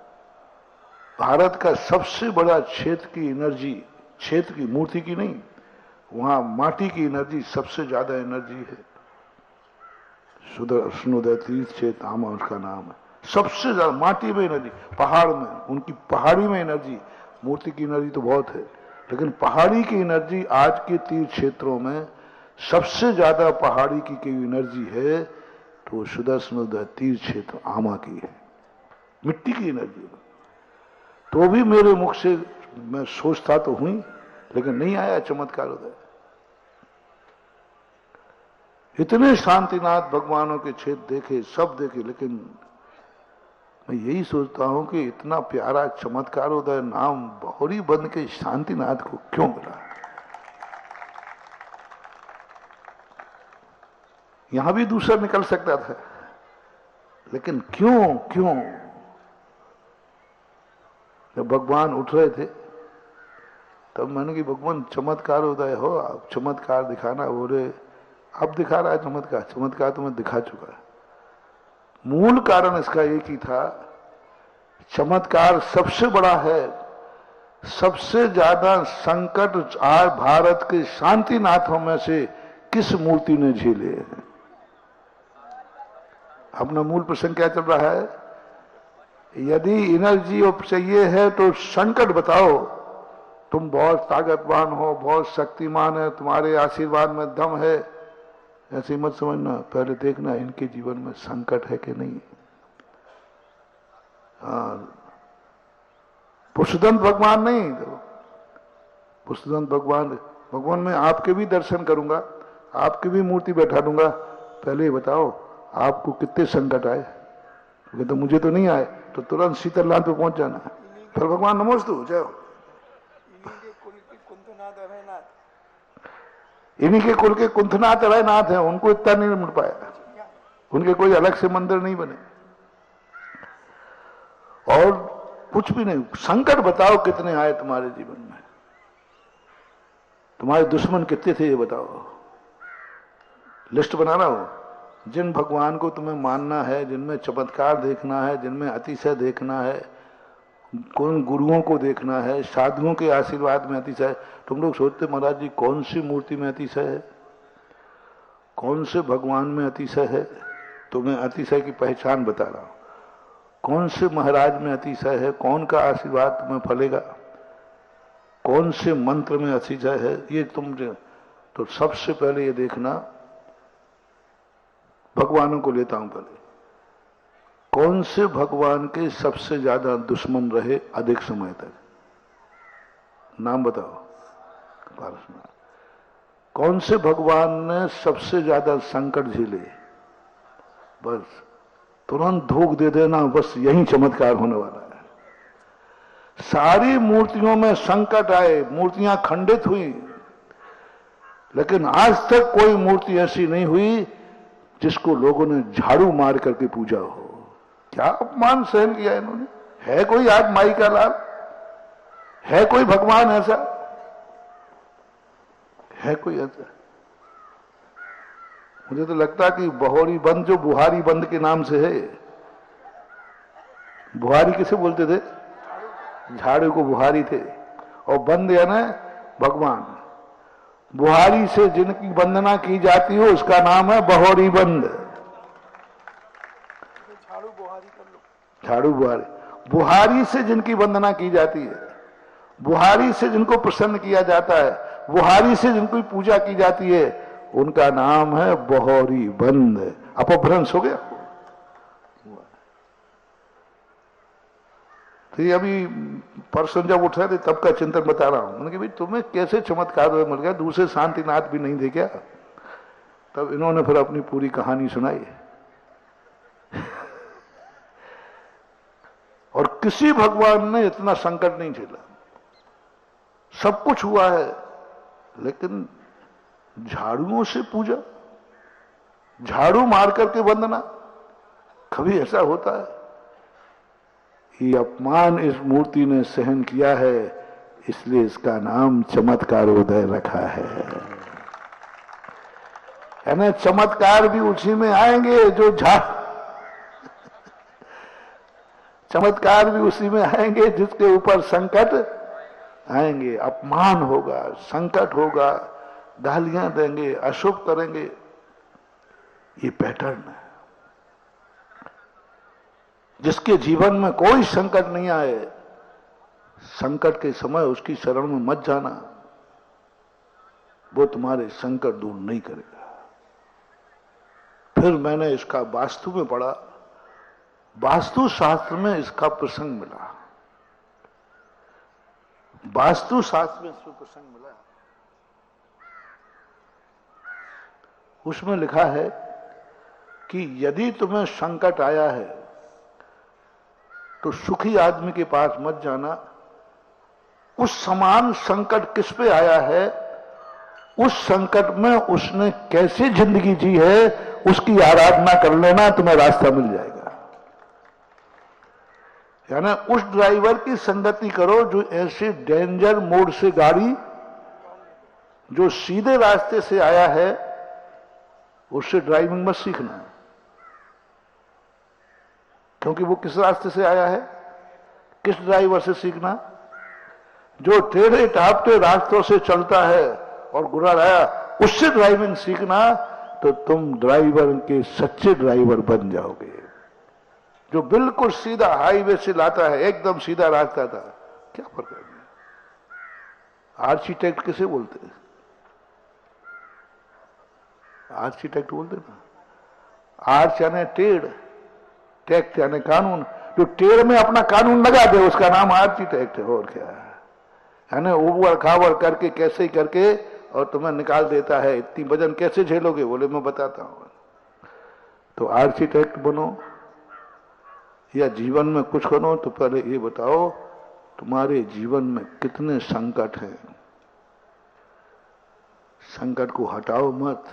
भारत का सबसे बड़ा क्षेत्र की एनर्जी, क्षेत्र की, मूर्ति की नहीं, वहां माटी की एनर्जी सबसे ज्यादा एनर्जी है। सुदर्शनोदय तीर्थ क्षेत्र आमा उसका नाम है। सबसे ज्यादा माटी में एनर्जी, पहाड़ में, उनकी पहाड़ी में एनर्जी, मूर्ति की एनर्जी तो बहुत है, लेकिन पहाड़ी की एनर्जी आज के तीर्थ क्षेत्रों में सबसे ज्यादा पहाड़ी की कोई एनर्जी है तो सुदर्शनोदय तीर्थ क्षेत्र आमा की है, मिट्टी की एनर्जी। तो भी मेरे मुख से मैं सोचता तो हुई, लेकिन नहीं आया चमत्कार उदय। इतने शांतिनाथ भगवानों के क्षेत्र देखे, सब देखे, लेकिन मैं यही सोचता हूं कि इतना प्यारा चमत्कारोदय नाम बहोरी बंद के शांतिनाथ को क्यों मिला। यहां भी दूसरा निकल सकता था, लेकिन क्यों क्यों। जब भगवान उठ रहे थे तब मैंने कि भगवान चमत्कारोदय हो, आप चमत्कार दिखाना। बोले अब दिखा रहा है चमत्कार, चमत्कार तो मैं दिखा चुका है। मूल कारण इसका एक ही था, चमत्कार सबसे बड़ा है, सबसे ज्यादा संकट आज भारत के शांतिनाथों में से किस मूर्ति ने झेले हैं। अपना मूल प्रसंग क्या चल रहा है, यदि एनर्जी चाहिए है तो संकट बताओ, तुम बहुत ताकतवान हो, बहुत शक्तिमान है, तुम्हारे आशीर्वाद में दम है, ऐसे मत समझना। पहले देखना इनके जीवन में संकट है कि नहीं। पुष्पदंत भगवान नहीं, पुष्पदंत भगवान, भगवान मैं आपके भी दर्शन करूंगा, आपकी भी मूर्ति बैठा दूंगा, पहले ही बताओ आपको कितने संकट आए। तो मुझे तो नहीं आए, तो तुरंत शीतलनाथ पे पहुंच जाना। फिर भगवान नमोस्तु जय हो। इन्हीं के कुल के कुंथनाथ अभयनाथ हैं, उनको इतना नहीं मिल पाया, उनके कोई अलग से मंदिर नहीं बने और कुछ भी नहीं। संकट बताओ कितने आए तुम्हारे जीवन में, तुम्हारे दुश्मन कितने थे ये बताओ, लिस्ट बनाना हो। जिन भगवान को तुम्हें मानना है, जिनमें चमत्कार देखना है, जिनमें अतिशय देखना है, कौन गुरुओं को देखना है, साधुओं के आशीर्वाद में अतिशय। तुम लोग सोचते महाराज जी कौन सी मूर्ति में अतिशय है, कौन से भगवान में अतिशय है। तुम्हें अतिशय की पहचान बता रहा हूं, कौन से महाराज में अतिशय है, कौन का आशीर्वाद तुम्हें फलेगा, कौन से मंत्र में अतिशय है, ये तुम। तो सबसे पहले ये देखना, भगवानों को लेता हूं पहले, कौन से भगवान के सबसे ज्यादा दुश्मन रहे अधिक समय तक, नाम बताओ। पारसनाथ। कौन से भगवान ने सबसे ज्यादा संकट झेले, बस तुरंत धोख दे देना, बस यही चमत्कार होने वाला है। सारी मूर्तियों में संकट आए, मूर्तियां खंडित हुई, लेकिन आज तक कोई मूर्ति ऐसी नहीं हुई जिसको लोगों ने झाड़ू मार करके पूजा हो। क्या अपमान सहन किया इन्होंने। है कोई आज माई का लाल, है कोई भगवान ऐसा, है कोई ऐसा। मुझे तो लगता कि बहोरी बंद जो बुहारी बंद के नाम से है, बुहारी किसे बोलते थे, झाड़ू को बुहारी थे, और बंद यानी भगवान। बुहारी से जिनकी वंदना की जाती हो उसका नाम है बहोरी बंद। झाड़ू बुहारी, बुहारी से जिनकी वंदना की जाती है, बुहारी से जिनको प्रसन्न किया जाता है, बुहारी से जिनको पूजा की जाती है, उनका नाम है बहोरी बंद। अपभ्रंश हो गया। तो ये अभी परसों जब उठ रहे थे तब का चिंतन बता रहा हूं। मैंने कहा भाई तुम्हें कैसे चमत्कार मिल गया, दूसरे शांतिनाथ भी नहीं थे क्या। तब इन्होंने फिर अपनी पूरी कहानी सुनाई। और किसी भगवान ने इतना संकट नहीं झेला। सब कुछ हुआ है, लेकिन झाड़ुओं से पूजा, झाड़ू मार करके वंदना, कभी ऐसा होता है? ये अपमान इस मूर्ति ने सहन किया है, इसलिए इसका नाम चमत्कारोदय रखा है ना। चमत्कार भी उसी में आएंगे जो चमत्कार भी उसी में आएंगे जिसके ऊपर संकट आएंगे, अपमान होगा, संकट होगा, गालियां देंगे, अशुभ करेंगे। ये पैटर्न है। जिसके जीवन में कोई संकट नहीं आए, संकट के समय उसकी शरण में मत जाना, वो तुम्हारे संकट दूर नहीं करेगा। फिर मैंने इसका वास्तु में पढ़ा, वास्तु शास्त्र में इसका प्रसंग मिला, वास्तु शास्त्र में इसका प्रसंग मिला। उसमें लिखा है कि यदि तुम्हें संकट आया है तो सुखी आदमी के पास मत जाना, उस समान संकट किस पे आया है, उस संकट में उसने कैसे जिंदगी जी है, उसकी आराधना कर लेना, तुम्हें रास्ता मिल जाएगा। यानी उस ड्राइवर की संगति करो जो ऐसे डेंजर मोड से गाड़ी, जो सीधे रास्ते से आया है, उससे ड्राइविंग मत सीखना, क्योंकि वो किस रास्ते से आया है, किस ड्राइवर से सीखना? जो टेढ़े टापटे रास्तों से चलता है और गुजर आया, उससे ड्राइविंग सीखना, तो तुम ड्राइवर के सच्चे ड्राइवर बन जाओगे। जो बिल्कुल सीधा हाईवे से लाता है, एकदम सीधा रास्ता था, क्या फर्क है? आर्किटेक्ट किसे बोलते हैं? आर्किटेक्ट बोलते ना। आर्च यानी टेढ़, टेक्ट यानी कानून। जो टेढ़ में अपना कानून लगा दे उसका नाम आर्किटेक्ट है, और क्या है? यानी उबड़ खाबड़ करके कैसे ही करके और तुम्हें निकाल देता है। इतनी वजन कैसे झेलोगे? बोले मैं बताता हूं। तो आर्किटेक्ट बनो या जीवन में कुछ करो, तो पहले ये बताओ तुम्हारे जीवन में कितने संकट हैं। संकट को हटाओ मत,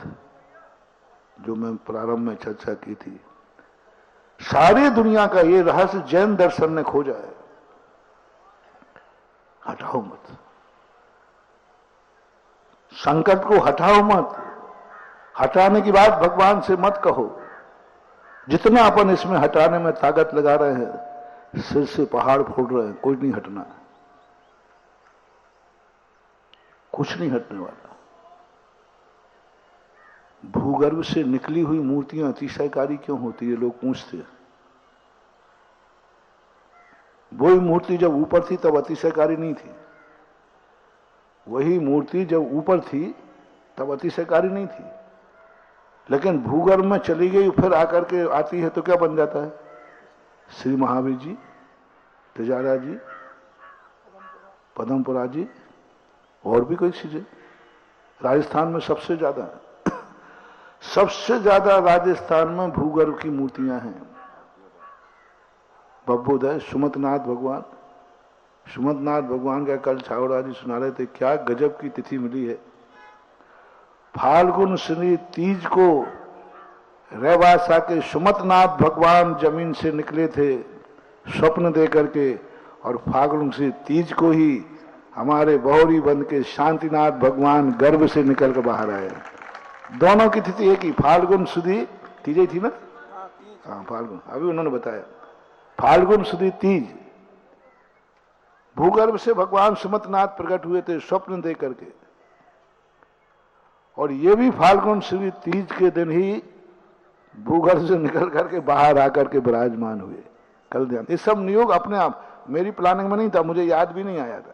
जो मैं प्रारंभ में चर्चा की थी। सारी दुनिया का ये रहस्य जैन दर्शन ने खोजा है। हटाओ मत, संकट को हटाओ मत। हटाने की बात भगवान से मत कहो। जितना अपन इसमें हटाने में ताकत लगा रहे हैं, सिर से पहाड़ फोड़ रहे हैं, कुछ नहीं हटना, कुछ नहीं हटने वाला। भूगर्भ से निकली हुई मूर्तियां अतिशयकारी क्यों होती है, लोग पूछते हैं। वही मूर्ति जब ऊपर थी तब अतिशयकारी नहीं थी, वही मूर्ति जब ऊपर थी तब अतिशयकारी नहीं थी। लेकिन भूगर्भ में चली गई, फिर आकर के आती है तो क्या बन जाता है? श्री महावीर जी, तेजारा जी, पदमपुरा जी, और भी कोई चीजें। राजस्थान में सबसे ज्यादा सबसे ज्यादा राजस्थान में भूगर्भ की मूर्तियां हैं। बब्बोदय सुमतनाथ भगवान, सुमतनाथ भगवान का कल छावड़ा जी सुना रहे थे, क्या गजब की तिथि मिली है। फाल्गुन श्री तीज को रेवासा के सुमतनाथ भगवान जमीन से निकले थे स्वप्न दे करके, और फाल्गुन श्री तीज को ही हमारे बहोरी बंद के शांतिनाथ भगवान गर्भ से निकल कर बाहर आए। दोनों की तिथि एक ही, फाल्गुन सुदी तीज थी ना। हाँ फाल्गुन, अभी उन्होंने बताया फाल्गुन सुदी तीज। भूगर्भ से भगवान सुमतनाथ प्रकट हुए थे स्वप्न दे करके, और ये भी फाल्गुन सुदी तीज के दिन ही भूगर्भ से निकल करके बाहर आकर के विराजमान हुए। कल ध्यान, ये सब नियोग अपने आप, मेरी प्लानिंग में नहीं था, मुझे याद भी नहीं आया था।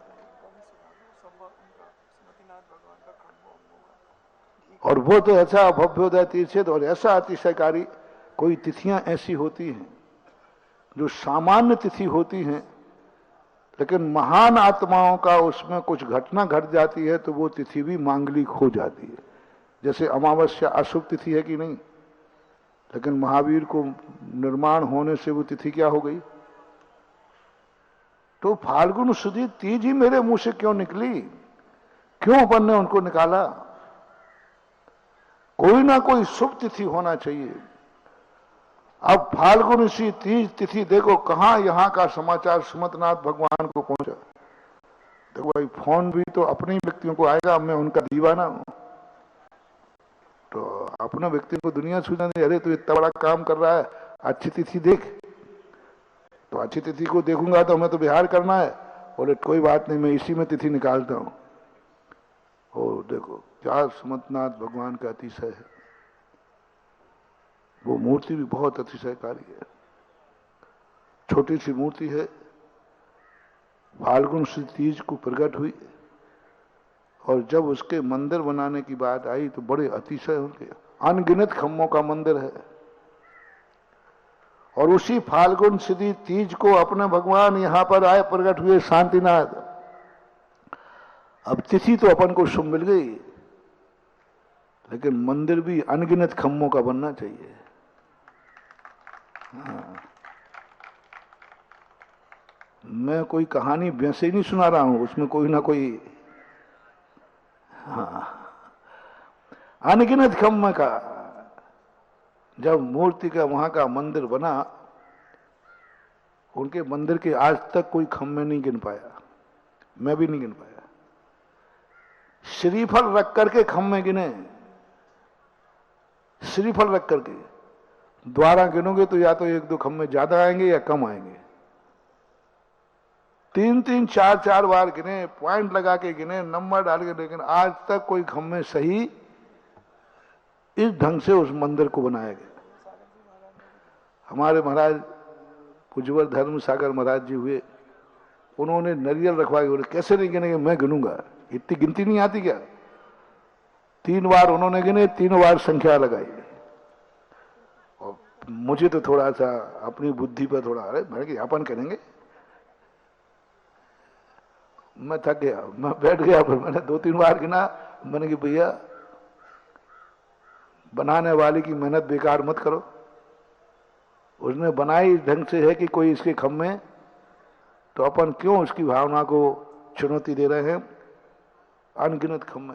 और वो तो ऐसा भव्योदय तीर्थ, और ऐसा अतिशयकारी, कोई तिथियां ऐसी होती हैं जो सामान्य तिथि होती हैं, लेकिन महान आत्माओं का उसमें कुछ घटना घट जाती है तो वो तिथि भी मांगलिक हो जाती है। जैसे अमावस्या अशुभ तिथि है कि नहीं, लेकिन महावीर को निर्माण होने से वो तिथि क्या हो गई? तो फाल्गुन सुदी तीज ही मेरे मुंह से क्यों निकली? क्यों अपन ने उनको निकाला? कोई ना कोई शुभ तिथि होना चाहिए। अब फाल्गुन सी तीज तिथि देखो कहां यहां का समाचार सुमतनाथ भगवान को पहुंचा। देखो भाई, फोन भी तो अपने व्यक्तियों को आएगा, मैं उनका दीवाना हूं, तो अपने व्यक्ति को दुनिया सूचना दे, अरे तू इतना बड़ा काम कर रहा है, अच्छी तिथि देख। तो अच्छी तिथि को देखूंगा तो हमें तो बिहार करना है। बोले कोई बात नहीं, मैं इसी में तिथि निकालता हूं। और देखो क्या सुमतनाथ भगवान का अतिशय है। वो मूर्ति भी बहुत अतिशयकारी है। छोटी सी मूर्ति है, फाल्गुन से तीज को प्रकट हुई, और जब उसके मंदिर बनाने की बात आई तो बड़े अतिशय उनके अनगिनत खम्भों का मंदिर है। और उसी फाल्गुन सिद्धि तीज को अपने भगवान यहां पर आए, प्रकट हुए शांतिनाथ। अब तिथि तो अपन को शुभ मिल गई, लेकिन मंदिर भी अनगिनत खम्भों का बनना चाहिए। हाँ। मैं कोई कहानी वैसे ही नहीं सुना रहा हूं, उसमें कोई ना कोई अनगिनत खम्भे का। जब मूर्ति का वहां का मंदिर बना, उनके मंदिर के आज तक कोई खम्भे नहीं गिन पाया, मैं भी नहीं गिन पाया। श्रीफल रख करके खम्भे गिने, श्रीफल रख करके। द्वारा गिनोगे तो या तो एक दो खम्भे ज्यादा आएंगे या कम आएंगे। 3-3, 4-4 बार गिने, पॉइंट लगा के गिने, नंबर डाल के, लेकिन आज तक कोई खम्भे सही इस ढंग से उस मंदिर को बनाया गया। हमारे महाराज पुजवर धर्म सागर महाराज जी हुए, उन्होंने नरियल रखवाए, बोले कैसे नहीं गिनेंगे, मैं गिनूंगा। इतनी गिनती नहीं आती क्या? 3 बार उन्होंने गिने, 3 बार संख्या लगाई। और मुझे तो थोड़ा सा अपनी बुद्धि पर थोड़ा, अरे मैं अपन करेंगे, मैं थक गया, मैं बैठ गया। फिर मैंने 2-3 बार गिना। मैंने कि भैया, बनाने वाले की मेहनत बेकार मत करो। उसने बनाई ढंग से है कि कोई इसके खम्भे, तो अपन क्यों उसकी भावना को चुनौती दे रहे हैं? अनगिनत खम्भे,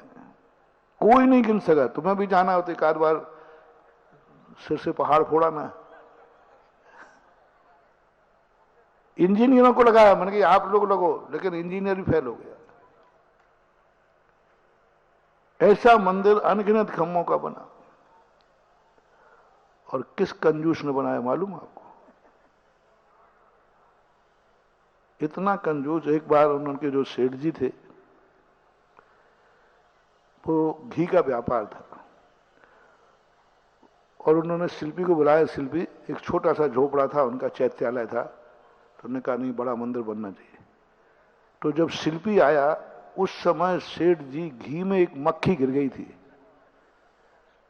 कोई नहीं गिन सका। तुम्हें भी जाना होता, एक आध बार सिर से पहाड़ फोड़ा ना। इंजीनियरों को लगाया, मैंने कहा आप लोग लगो, लेकिन इंजीनियर भी फेल हो गया। ऐसा मंदिर अनगिनत खम्भों का बना। और किस कंजूस ने बनाया मालूम आपको? इतना कंजूस, एक बार उनके जो सेठ जी थे, वो घी का व्यापार था, और उन्होंने शिल्पी को बुलाया। शिल्पी, एक छोटा सा झोपड़ा था उनका, चैत्यालय था, तो उन्होंने कहा नहीं, बड़ा मंदिर बनना चाहिए। तो जब शिल्पी आया, उस समय सेठ जी घी में एक मक्खी गिर गई थी,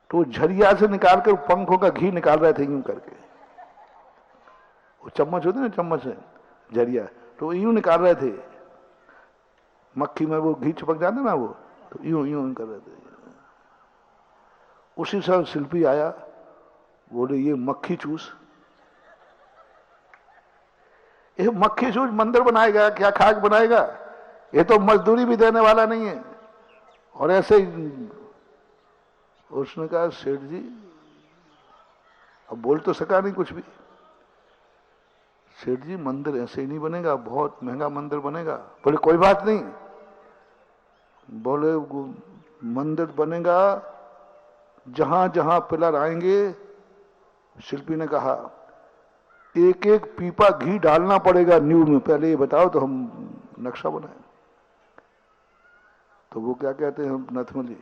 तो झरिया से निकालकर पंखों का घी निकाल रहे थे यूं करके। वो चम्मच होते ना, चम्मच से झरिया, तो यूं निकाल रहे थे। मक्खी में वो घी चिपक जाता ना, वो तो यूं यूं कर रहे थे। उसी समय शिल्पी आया, बोले ये मक्खी चूस, ये मक्खी चूस मंदिर बनाएगा क्या, खाक बनाएगा? ये तो मजदूरी भी देने वाला नहीं है। और ऐसे उसने कहा सेठ जी, अब बोल तो सका नहीं कुछ भी। सेठ जी, मंदिर ऐसे ही नहीं बनेगा, बहुत महंगा मंदिर बनेगा। बोले कोई बात नहीं। बोले मंदिर बनेगा जहां जहां पिलर आएंगे, शिल्पी ने कहा एक एक पीपा घी डालना पड़ेगा नींव में, पहले ये बताओ तो हम नक्शा बनाए। तो वो क्या कहते हैं नथमली,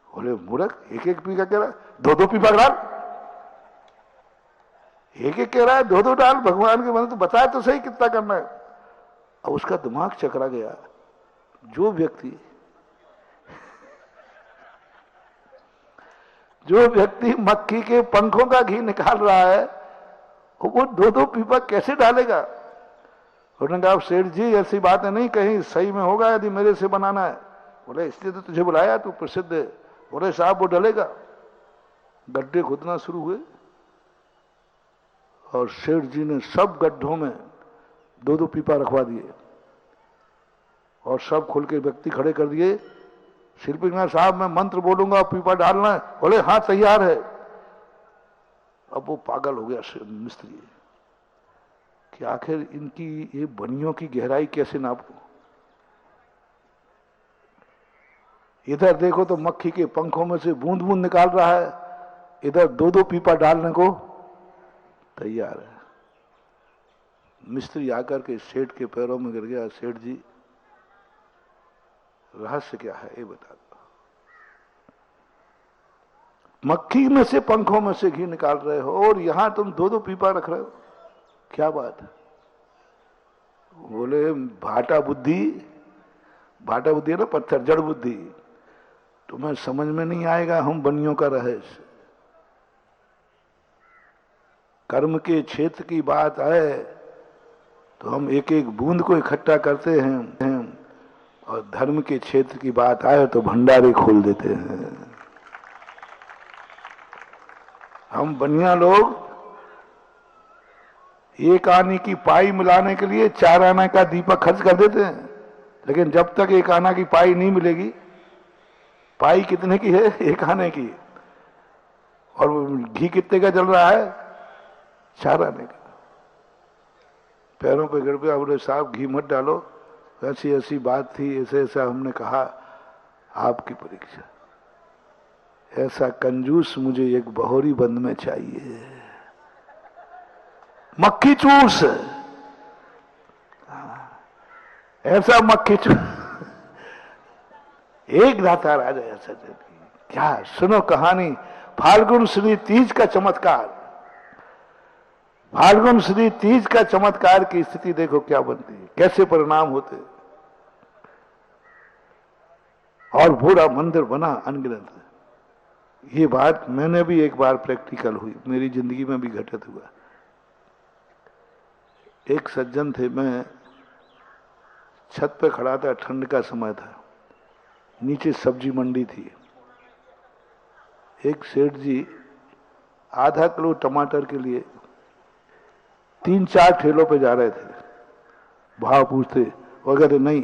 बोले मूर्ख, एक एक पीपा कह रहा है, 2-2 पीपा डाल। एक एक कह रहा है 2-2 डाल, भगवान के मंदिर, तो बताए तो सही कितना करना है। अब उसका दिमाग चकरा गया। जो व्यक्ति मक्खी के पंखों का घी निकाल रहा है, वो 2-2 पीपा कैसे डालेगा? उन्होंने कहा सेठ जी ऐसी बातें नहीं, कहीं सही में होगा यदि मेरे से बनाना है। बोले इसलिए तो तुझे बुलाया, तू प्रसिद्ध है। बोले साहब वो डलेगा। गड्ढे खोदना शुरू हुए, और सेठ जी ने सब गड्ढों में 2-2 पीपा रखवा दिए। और सब खुल के व्यक्ति खड़े कर दिए। शिल्पीनाथ साहब मैं मंत्र बोलूंगा, पीपा डालना है। बोले हाँ तैयार है। अब वो पागल हो गया मिस्त्री कि आखिर इनकी ये बनियों की गहराई कैसे नापूं। इधर देखो तो मक्खी के पंखों में से बूंद बूंद निकाल रहा है, इधर दो दो पीपा डालने को तैयार है। मिस्त्री आकर के सेठ के पैरों में गिर गया। सेठ जी रहस्य क्या है ये बता दो। मक्खी में से पंखों में से घी निकाल रहे हो और यहां तुम दो दो पीपा रख रहे हो, क्या बात है। बोले भाटा बुद्धि है ना, पत्थर जड़ बुद्धि, तुम्हें समझ में नहीं आएगा हम बनियों का रहस्य। कर्म के क्षेत्र की बात आए तो हम एक एक बूंद को इकट्ठा करते हैं और धर्म के क्षेत्र की बात आए तो भंडारे खोल देते हैं। हम बनिया लोग एक आने की पाई मिलाने के लिए 4 आना का दीपक खर्च कर देते हैं, लेकिन जब तक 1 आना की पाई नहीं मिलेगी, पाई कितने की है 1 आने की, और घी कितने का चल रहा है 4 आने का। पैरों पे गिर पे बोले साहब घी मत डालो, ऐसी ऐसी बात थी, ऐसे ऐसा हमने कहा, आपकी परीक्षा। ऐसा कंजूस मुझे एक बहोरी बंद में चाहिए, मक्खी चूस, ऐसा मक्खी चूस। एक दाता राजा ऐसा क्या। सुनो कहानी फाल्गुन श्री तीज का चमत्कार। फाल्गुन श्री तीज का चमत्कार की स्थिति देखो क्या बनती है, कैसे परिणाम होते। और पूरा मंदिर बना अनगिनत। ये बात मैंने भी एक बार प्रैक्टिकल हुई, मेरी जिंदगी में भी घटित हुआ। एक सज्जन थे, मैं छत पे खड़ा था, ठंड का समय था, नीचे सब्जी मंडी थी। एक सेठ जी आधा किलो टमाटर के लिए 3-4 ठेलों पे जा रहे थे। भाव पूछते, वो कहते नहीं।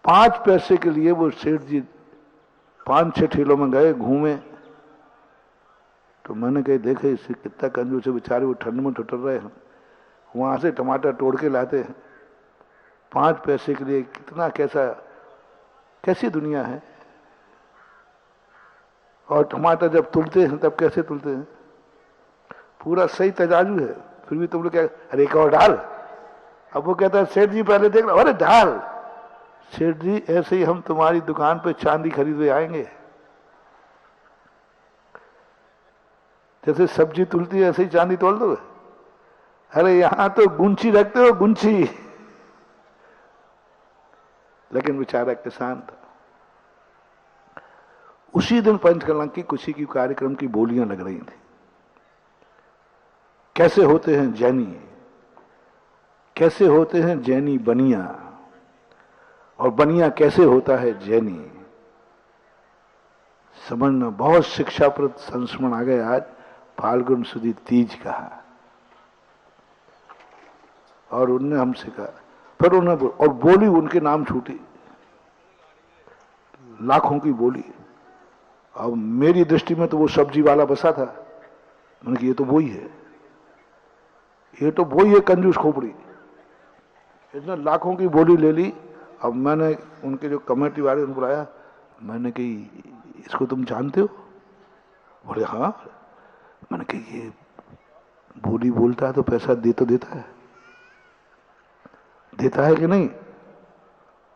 5 पैसे के लिए वो सेठ जी 5-6 ठेलों में गए, घूमे। तो मैंने कही देखे इससे कितना कंजूस है, बेचारे वो ठंड में ठुठर रहे हैं, वहां से टमाटर तोड़ के लाते हैं 5 पैसे के लिए। कितना कैसी दुनिया है। और टमाटर जब तुलते हैं तब कैसे तुलते हैं, पूरा सही तराजू है, फिर भी तुम लोग क्या, अरे एक और डाल। अब वो कहता है सेठ जी पहले देख लो, अरे डाल। सेठ जी ऐसे ही हम तुम्हारी दुकान पे चांदी खरीदे आएंगे, जैसे सब्जी तुलती है ऐसे ही चांदी तोल दो। अरे यहां तो गुंची रखते हो, गुंची। लेकिन बेचारा किसान था। उसी दिन पंचकलंक की खुशी की कार्यक्रम की बोलियां लग रही थी। कैसे होते हैं जैनी, कैसे होते हैं जैनी बनिया, और बनिया कैसे होता है जैनी। समझना, बहुत शिक्षाप्रद संस्मरण आ गए आज फाल्गुन सुदी तीज कहा। और उनने हमसे कहा, फिर उन्हें और बोली उनके नाम छूटी, लाखों की बोली। अब मेरी दृष्टि में तो वो सब्जी वाला बसा था। मैंने कहा ये तो वही है, ये तो वही है कंजूस खोपड़ी। इसने लाखों की बोली ले ली। अब मैंने उनके जो कमेटी वाले ने बुलाया, मैंने कही इसको तुम जानते हो? बोले हाँ। मैंने कही ये बोली बोलता है तो पैसा तो देता है कि नहीं?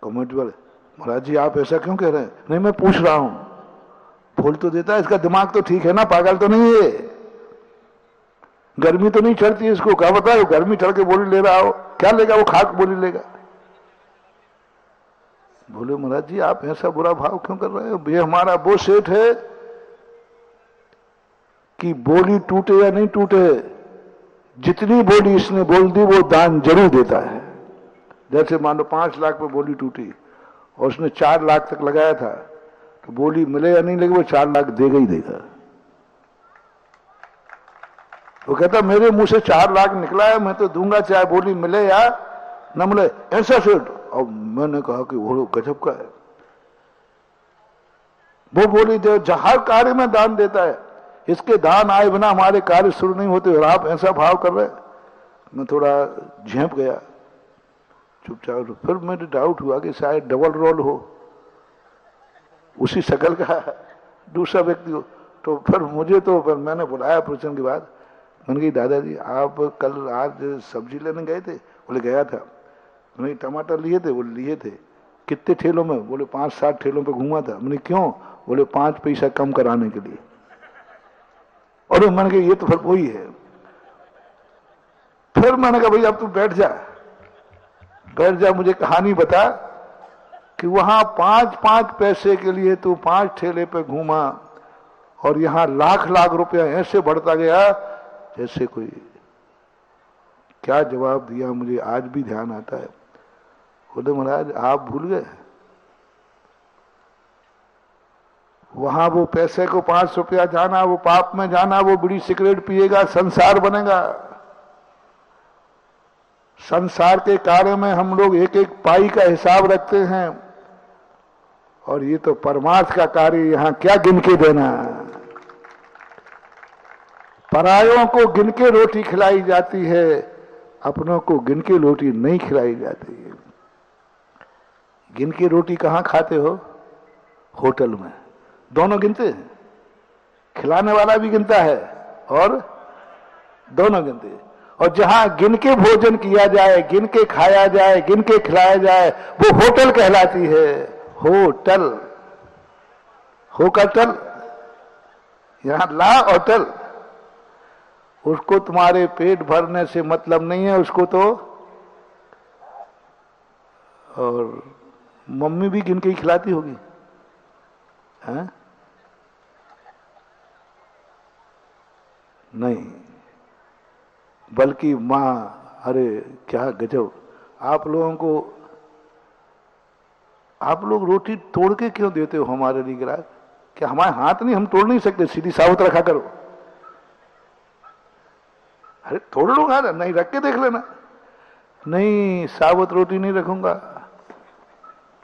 कमेटी वाले, महाराज जी आप ऐसा क्यों कह रहे हैं? नहीं मैं पूछ रहा हूं, बोल तो देता है, इसका दिमाग तो ठीक है ना, पागल तो नहीं है, गर्मी तो नहीं चढ़ती इसको। क्या बताओ गर्मी चढ़ के बोली ले रहा हो, क्या लेगा वो, खाक बोली लेगा। बोले महाराज जी आप ऐसा बुरा भाव क्यों कर रहे हो? ये हमारा वो सेठ है कि बोली टूटे या नहीं टूटे, जितनी बोली इसने बोल दी वो दान जरूर देता है। जैसे मान लो 5 लाख पे बोली टूटी और उसने 4 लाख तक लगाया था, तो बोली मिले या नहीं लगे वो 4 लाख देगा ही देगा। वो कहता मेरे मुंह से 4 लाख निकला है, मैं तो दूंगा चाहे बोली मिले या न मिले। ऐसा सेठ और मैंने कहा कि वो गजब का है। वो बोली जो हर कार्य में दान देता है, इसके दान आए बिना हमारे कार्य शुरू नहीं होते, और आप ऐसा भाव कर रहे। मैं थोड़ा झेप गया, चुपचाप। फिर मुझे डाउट हुआ कि शायद डबल रोल हो, उसी शक्ल का दूसरा व्यक्ति हो। तो फिर मुझे तो फिर मैंने बुलाया प्रवचन के बाद। मैंने कहा दादाजी आप कल आज सब्जी लेने गए थे? बोले गया था। मैंने टमाटर लिए थे? बोले लिए थे। कितने ठेलों में? बोले 5-7 ठेलों पे घूमा था। मैंने क्यों? बोले 5 पैसा कम कराने के लिए। और मैंने कहा ये तो फिर वही है। फिर मैंने कहा भाई अब तू बैठ जा, मुझे कहानी बता कि वहां 5-5 पैसे के लिए तू 5 ठेले पे घूमा, और यहां लाख लाख रुपया ऐसे बढ़ता गया जैसे कोई। क्या जवाब दिया मुझे आज भी ध्यान आता है। बोले महाराज आप भूल गए, वहां वो पैसे को 5 रुपया जाना, वो पाप में जाना, वो बीड़ी सिगरेट पिएगा, संसार बनेगा। संसार के कार्य में हम लोग एक एक पाई का हिसाब रखते हैं, और ये तो परमार्थ का कार्य यहां क्या गिन के देना। परायों को गिन के रोटी खिलाई जाती है, अपनों को गिन के रोटी नहीं खिलाई जाती है। गिन के रोटी कहां खाते हो? होटल में। दोनों गिनते हैं, खिलाने वाला भी गिनता है और दोनों गिनते हैं। और जहां गिन के भोजन किया जाए, गिन के खाया जाए, गिन के खिलाया जाए, वो होटल कहलाती है। होटल, हो का टल, यहां ला और टल। उसको तुम्हारे पेट भरने से मतलब नहीं है, उसको तो। और मम्मी भी गिन के ही खिलाती होगी, हैं? नहीं, बल्कि मां, अरे क्या गजब। आप लोगों को, आप लोग रोटी तोड़ के क्यों देते हो हमारे लिए ग्राहक? क्या हमारे हाथ नहीं, हम तोड़ नहीं सकते? सीधी साबुत रखा करो। अरे तोड़ लूंगा ना, नहीं रख के देख लेना। नहीं, साबुत रोटी नहीं रखूंगा।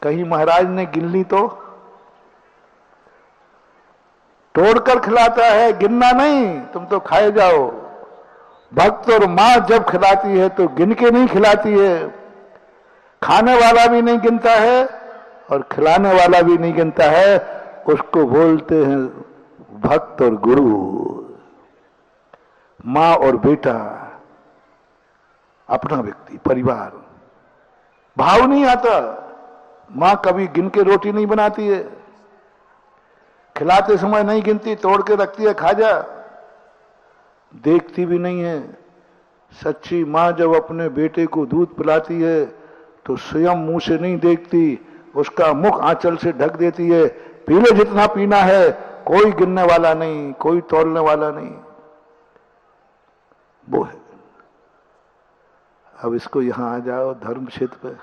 कहीं महाराज ने गिन ली तो? तोड़कर खिलाता है, गिनना नहीं। तुम तो खाए जाओ। भक्त और मां जब खिलाती है तो गिन के नहीं खिलाती है। खाने वाला भी नहीं गिनता है और खिलाने वाला भी नहीं गिनता है। उसको बोलते हैं भक्त और गुरु, मां और बेटा, अपना व्यक्ति, परिवार। भाव नहीं आता। मां कभी गिन के रोटी नहीं बनाती है, खिलाते समय नहीं गिनती, तोड़ के रखती है, खा जा। देखती भी नहीं है। सच्ची मां जब अपने बेटे को दूध पिलाती है तो स्वयं मुंह से नहीं देखती, उसका मुख आंचल से ढक देती है। पी ले जितना पीना है, कोई गिनने वाला नहीं, कोई तोड़ने वाला नहीं। वो है। अब इसको यहां आ जाओ धर्म क्षेत्र पे,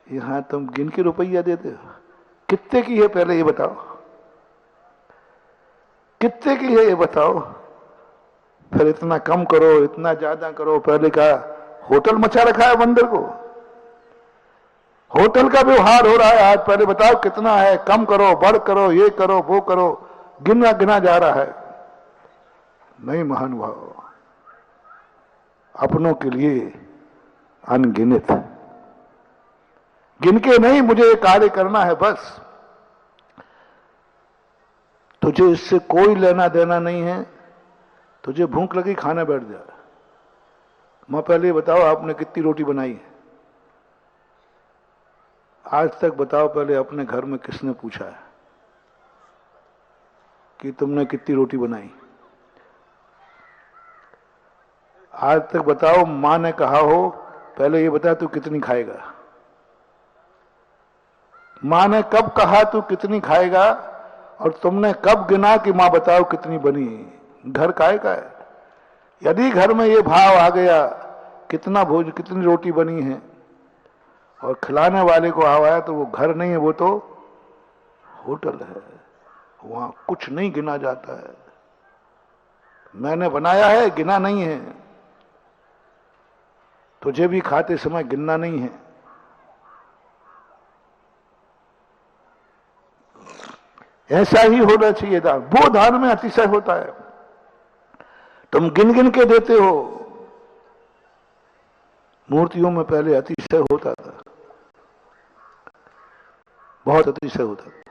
यहां तुम गिन के रुपया देते हो। कितने की है पहले ये बताओ, कितने की है ये बताओ। फिर इतना कम करो, इतना ज्यादा करो। पहले का होटल मचा रखा है बंदर को, होटल का व्यवहार हो रहा है आज। पहले बताओ कितना है, कम करो, बढ़ करो, ये करो, वो करो, गिना गिना जा रहा है। नहीं महानुभाव, अपनों के लिए अनगिनत। गिन के नहीं, मुझे ये कार्य करना है बस। तुझे इससे कोई लेना देना नहीं है। तुझे भूख लगी, खाने बैठ जा। मां पहले बताओ आपने कितनी रोटी बनाई है? आज तक बताओ पहले अपने घर में किसने पूछा है कि तुमने कितनी रोटी बनाई? आज तक बताओ मां ने कहा हो पहले ये बता तू कितनी खाएगा? मां ने कब कहा तू कितनी खाएगा? और तुमने कब गिना कि मां बताओ कितनी बनी? घर काहे का है? यदि घर में ये भाव आ गया कितना भोज, कितनी रोटी बनी है, और खिलाने वाले को आवाया, तो वो घर नहीं है, वो तो होटल है। वहां कुछ नहीं गिना जाता है। मैंने बनाया है, गिना नहीं है। तुझे भी खाते समय गिनना नहीं है। ऐसा ही होना चाहिए दान। वो दान में अतिशय होता है, तुम गिन गिन के देते हो। मूर्तियों में पहले अतिशय होता था, बहुत अतिशय होता था,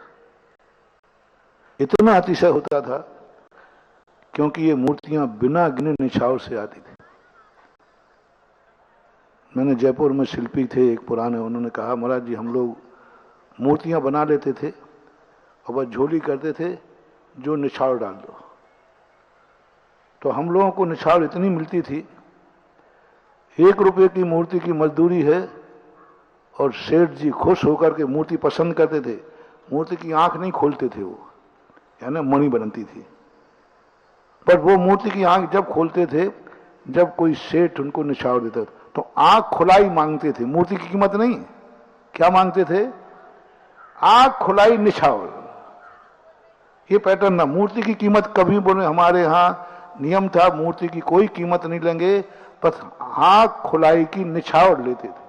इतना अतिशय होता था क्योंकि ये मूर्तियां बिना गिने निछावर से आती थी। मैंने जयपुर में शिल्पी थे एक पुराने, उन्होंने कहा महाराज जी हम लोग मूर्तियां बना लेते थे और बस झोली करते थे, जो निछावर डाल दो। तो हम लोगों को निछावर इतनी मिलती थी, 1 रुपये की मूर्ति की मजदूरी है, और सेठ जी खुश होकर के मूर्ति पसंद करते थे। मूर्ति की आंख नहीं खोलते थे वो, यानी मणि बनती थी, पर वो मूर्ति की आंख जब खोलते थे जब कोई सेठ उनको निछावर देता था, तो आंख खुलाई मांगते थे। मूर्ति की कीमत नहीं, क्या मांगते थे? आंख खुलाई निछावर। ये पैटर्न ना, मूर्ति की कीमत कभी बोले, हमारे यहां नियम था मूर्ति की कोई कीमत नहीं लेंगे, बस आंख खुलाई की निछावर लेते थे।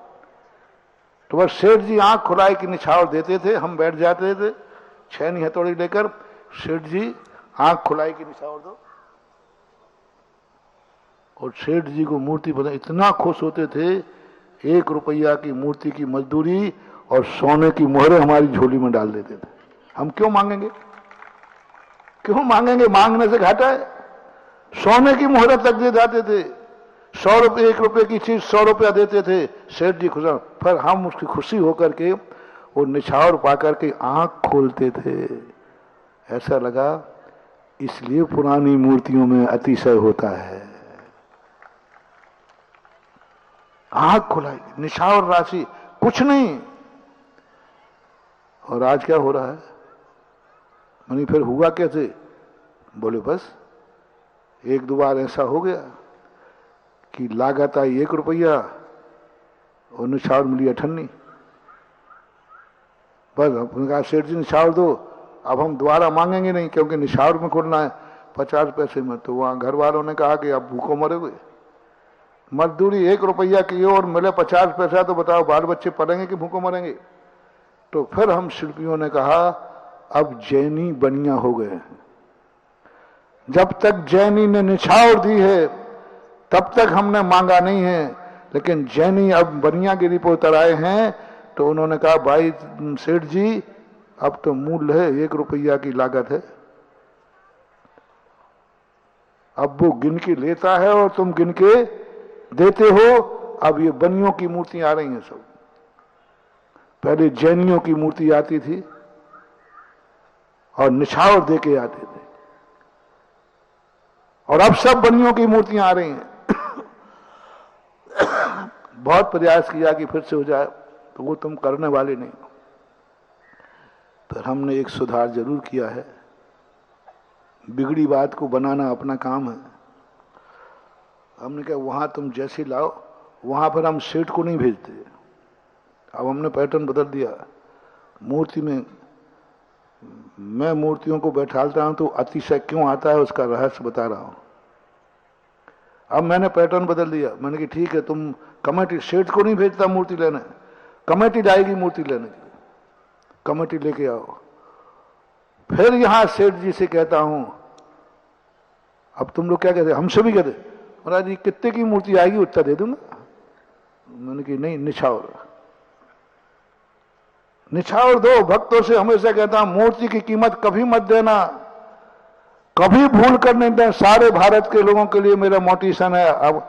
तो बस सेठ जी आंख खुलाई की निछावर देते थे, हम बैठ जाते थे छेनी हथौड़ी लेकर, सेठ जी आंख खुलाई की निछावर दो, और सेठ जी को मूर्ति बना, इतना खुश होते थे। 1 रुपया की मूर्ति की मजदूरी और सोने की मोहरें हमारी झोली में डाल देते थे। हम क्यों मांगेंगे, क्यों मांगेंगे? मांगने से घाटा है। सोने की मोहरें तक दे जाते थे। 100 रुपये, 1 रुपये की चीज 100 रुपया देते थे, सेठ जी खुश। पर हम उसकी खुशी होकर के वो निछावर पाकर के आंख खोलते थे। ऐसा लगा इसलिए पुरानी मूर्तियों में अतिशय होता है। आंख खुलाई, निछावर राशि, कुछ नहीं। और आज क्या हो रहा है? मानी फिर हुआ कैसे? बोले बस 1-2 बार ऐसा हो गया कि लागत आई 1 रुपया और निछावर मिली 98। बस अपने कहा सेठ जी निछावर दो, अब हम दोबारा मांगेंगे नहीं, क्योंकि निछावर में खोलना है 50 पैसे में। तो वहां घर वालों ने कहा कि आप भूखों मरोगे, मजदूरी 1 रुपया की और मिले 50 पैसा, तो बताओ बाल बच्चे पढ़ेंगे कि भूखों मरेंगे? तो फिर हम शिल्पियों ने कहा अब जैनी बनिया हो गए। जब तक जैनी ने निछावर दी है तब तक हमने मांगा नहीं है, लेकिन जैनी अब बनियागिरी पर उतर आए हैं, तो उन्होंने कहा भाई सेठ जी अब तो मूल्य है, 1 रुपया की लागत है। अब वो गिन के लेता है और तुम गिन के देते हो। अब ये बनियों की मूर्ति आ रही हैं सब। पहले जैनियों की मूर्ति आती थी और निछावर दे के आते थे, और अब सब बनियों की मूर्तियां आ रही हैं। बहुत प्रयास किया कि फिर से हो जाए, तो वो तुम करने वाले नहीं। पर हमने एक सुधार जरूर किया है। बिगड़ी बात को बनाना अपना काम है। हमने कहा वहां तुम जैसे लाओ, वहां पर हम सेठ को नहीं भेजते। अब हमने पैटर्न बदल दिया। मूर्ति में मैं मूर्तियों को बैठालता हूं तो अतिशय क्यों आता है उसका रहस्य बता रहा हूं। अब मैंने पैटर्न बदल दिया। मैंने कहा ठीक है, तुम कमेटी, सेठ को नहीं भेजता मूर्ति लेने, कमेटी लाएगी मूर्ति लेने के लिए, कमेटी लेके आओ। फिर यहां सेठ जी से कहता हूं, अब तुम लोग क्या कहते? हमसे भी कहते महाराज जी कितने की मूर्ति आएगी उतना दे दूंगा। मैंने कहा नहीं, निछावर, निछावर दो। भक्तों से हमेशा कहता हूं मूर्ति की कीमत कभी मत देना, कभी भूल कर नहीं देना। सारे भारत के लोगों के लिए मेरा मोटिवेशन है, अब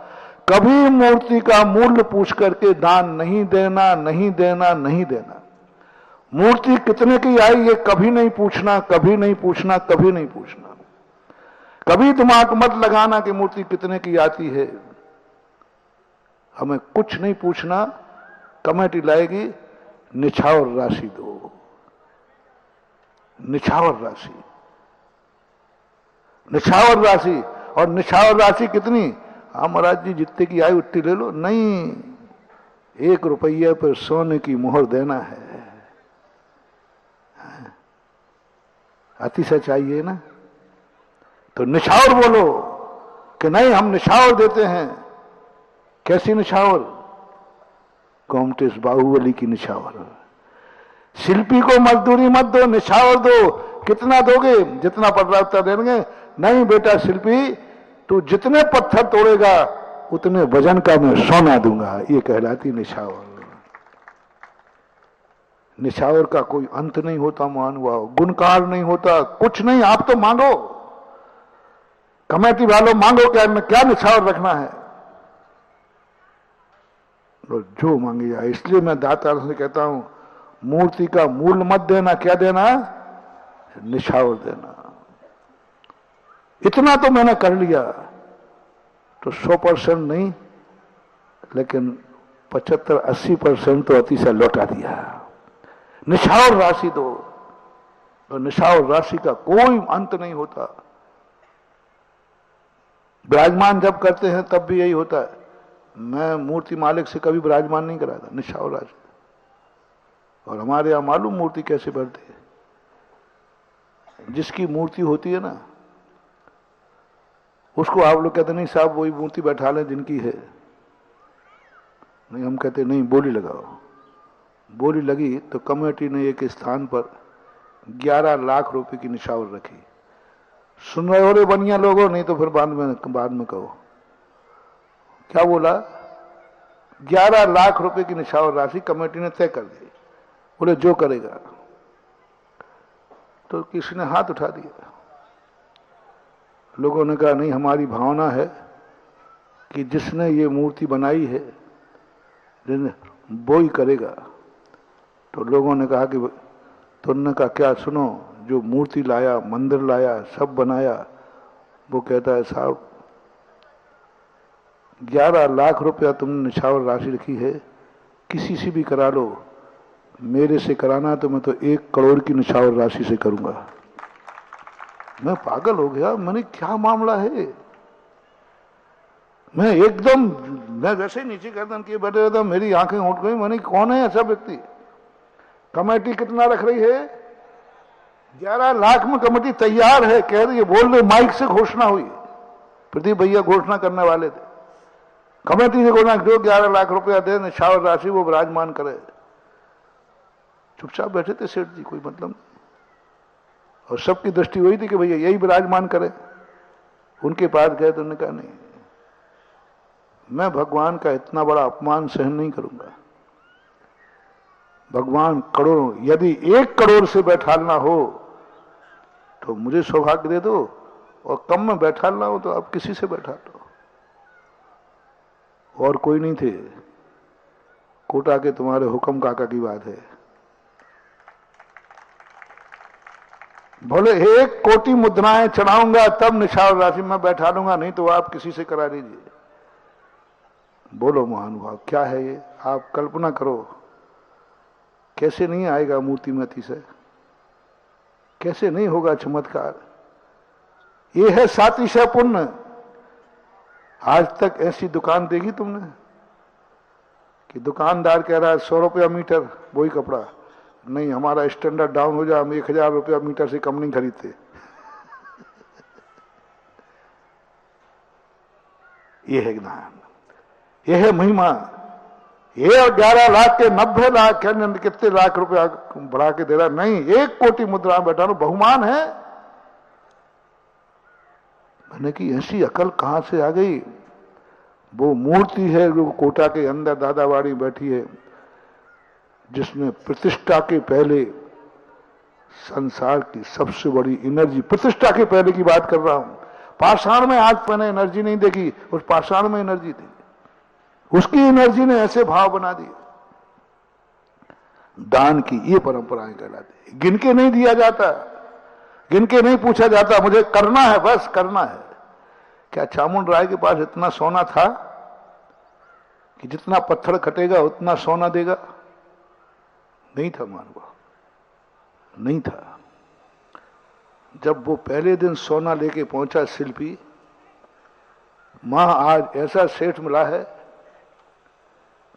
कभी मूर्ति का मूल्य पूछ करके दान नहीं देना, नहीं देना, नहीं देना। मूर्ति कितने की आई ये कभी नहीं पूछना, कभी नहीं पूछना, कभी नहीं पूछना। कभी दिमाग मत लगाना कि मूर्ति कितने की आती है। हमें कुछ नहीं पूछना। कमेटी लाएगी, निछावर राशि दो, निछावर राशि, निछावर राशि। और निछावर राशि कितनी? हाँ महाराज जी जितने की आई उतनी ले लो। नहीं, 1 रुपये पर सोने की मोहर देना है। अतिशय चाहिए ना, तो निछावर बोलो कि नहीं हम निछावर देते हैं। कैसी निछावर? कोमटेश बाहुबली की निछावर। शिल्पी को मजदूरी मत दो, निछावर दो। कितना दोगे? जितना पड़ रहा उतना देंगे। नहीं बेटा शिल्पी, तू जितने पत्थर तोड़ेगा उतने वजन का मैं सोना दूंगा। ये कहलाती निछावर। निछावर का कोई अंत नहीं होता महानुभाव, गुणकार नहीं होता, कुछ नहीं। आप तो मांगो, कमेटी वालों मांगो, क्या निछावर रखना है, जो मांगे जाए। इसलिए मैं दातार से कहता हूं, मूर्ति का मूल मत देना, क्या देना? निछावर देना। इतना तो मैंने कर लिया, तो 100% नहीं, लेकिन 75-80% तो अतिशय लौटा दिया। निछावर राशि दो, तो निछावर राशि का कोई अंत नहीं होता। विराजमान जब करते हैं तब भी यही होता है। मैं मूर्ति मालिक से कभी विराजमान नहीं कराता, निछावर राशि। और हमारे यहां मालूम मूर्ति कैसे बढ़ती है। जिसकी मूर्ति होती है ना, उसको आप लोग कहते नहीं साहब वही मूर्ति बैठा लें जिनकी है। नहीं, हम कहते नहीं, बोली लगाओ। बोली लगी तो कमेटी ने एक स्थान पर 11 लाख रुपए की निछावर रखी। सुन रहे हो रे बनिया लोगों? नहीं तो फिर बाद में कहो। क्या बोला? 11 लाख रुपए की निछावर राशि कमेटी ने तय कर दी। बोले जो करेगा। तो किसी ने हाथ उठा दिया। लोगों ने कहा नहीं, हमारी भावना है कि जिसने ये मूर्ति बनाई है वो ही करेगा। तो लोगों ने कहा कि तो उन्होंने कहा क्या? सुनो, जो मूर्ति लाया, मंदिर लाया, सब बनाया, वो कहता है साहब 11 लाख रुपया तुमने निछावर राशि रखी है, किसी से भी करा लो, मेरे से कराना तो मैं तो 1 करोड़ की निछावर राशि से करूंगा। मैं पागल हो गया। मैंने क्या मामला है? मैं वैसे ही नीचे गर्दन किए बैठे रहता, मेरी आंखें उठ गई। मैंने कौन है ऐसा व्यक्ति? कमेटी कितना रख रही है? 11 लाख में कमेटी तैयार है, कह रही है, बोल रहे, माइक से घोषणा हुई। प्रदीप भैया घोषणा करने वाले थे। कमेटी से घोषणा जो 11 लाख रुपया दे निछावर राशि वो विराजमान करे। चुपचाप बैठे थे सेठ जी, कोई मतलब नहीं। और सबकी दृष्टि वही थी कि भैया यही विराजमान करे। उनके पास गए तो उन्होंने कहा नहीं, मैं भगवान का इतना बड़ा अपमान सहन नहीं करूंगा। भगवान करोड़ों, यदि 1 करोड़ से बैठालना हो तो मुझे सौभाग्य दे दो, और कम में बैठालना हो तो आप किसी से बैठा लो। और कोई नहीं थे। कोटा के तुम्हारे हुक्म काका की बात है। बोले 1 कोटि मुद्राएं चढ़ाऊंगा तब निछावर राशि में बैठा लूंगा, नहीं तो आप किसी से करा लीजिए। बोलो महानुभाव, क्या है ये? आप कल्पना करो, कैसे नहीं आएगा मूर्ति में अतिशय, कैसे नहीं होगा चमत्कार। ये है सातिशय पुण्य। आज तक ऐसी दुकान देखी तुमने कि दुकानदार कह रहा है 100 रुपया मीटर वही कपड़ा? नहीं, हमारा स्टैंडर्ड डाउन हो जाए, हम 1000 रुपया मीटर से कम नहीं खरीदते। ये है ज्ञान, ये है महिमा। ये 11 लाख के 90 लाख कितने लाख रुपया बढ़ा के दे रहा? नहीं, 1 कोटि मुद्रा बैठा बहुमान है। मैंने कि ऐसी अकल कहां से आ गई? वो मूर्ति है जो कोटा के अंदर दादावाड़ी बैठी है, जिसने प्रतिष्ठा के पहले संसार की सबसे बड़ी एनर्जी, प्रतिष्ठा के पहले की बात कर रहा हूं। पाषाण में आज मैंने एनर्जी नहीं देखी, उस पाषाण में एनर्जी थी। उसकी एनर्जी ने ऐसे भाव बना दिए। दान की ये परंपराएं कहलाती है। गिन के नहीं दिया जाता, गिन के नहीं पूछा जाता, मुझे करना है, बस करना है। क्या चामुंड राय के पास इतना सोना था कि जितना पत्थर कटेगा उतना सोना देगा? नहीं था मानवा, नहीं था। जब वो पहले दिन सोना लेके पहुंचा शिल्पी, मां आज ऐसा सेठ मिला है,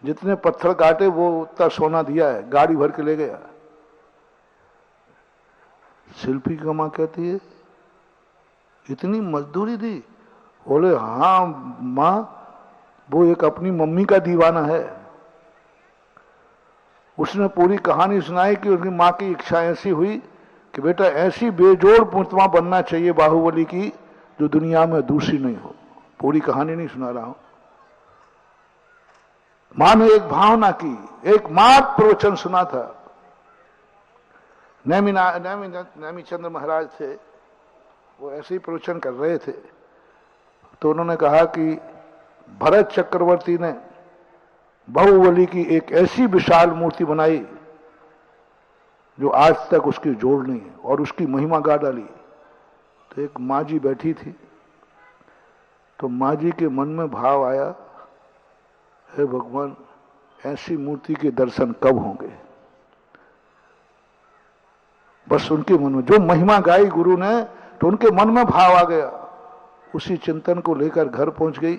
जितने पत्थर काटे वो उतना सोना दिया है, गाड़ी भर के ले गया। शिल्पी का मां कहती है इतनी मजदूरी दी? बोले हाँ मां, वो एक अपनी मम्मी का दीवाना है। उसने पूरी कहानी सुनाई कि उसकी मां की इच्छा ऐसी हुई कि कि बेटा ऐसी बेजोड़ प्रतिमा बनना चाहिए बाहुबली की जो दुनिया में दूसरी नहीं हो। पूरी कहानी नहीं सुना रहा हूं। मां ने एक भावना की, एक मात्र प्रवचन सुना था। नैमी चंद्र महाराज थे, वो ऐसे ही प्रवचन कर रहे थे, तो उन्होंने कहा कि भरत चक्रवर्ती ने बाहुबली की एक ऐसी विशाल मूर्ति बनाई जो आज तक उसकी जोड़ नहीं है, और उसकी महिमा गा डाली। तो एक माँ जी बैठी थी, तो माँ जी के मन में भाव आया, हे भगवान, ऐसी मूर्ति के दर्शन कब होंगे। बस उनके मन में जो महिमा गाई गुरु ने, तो उनके मन में भाव आ गया। उसी चिंतन को लेकर घर पहुंच गई।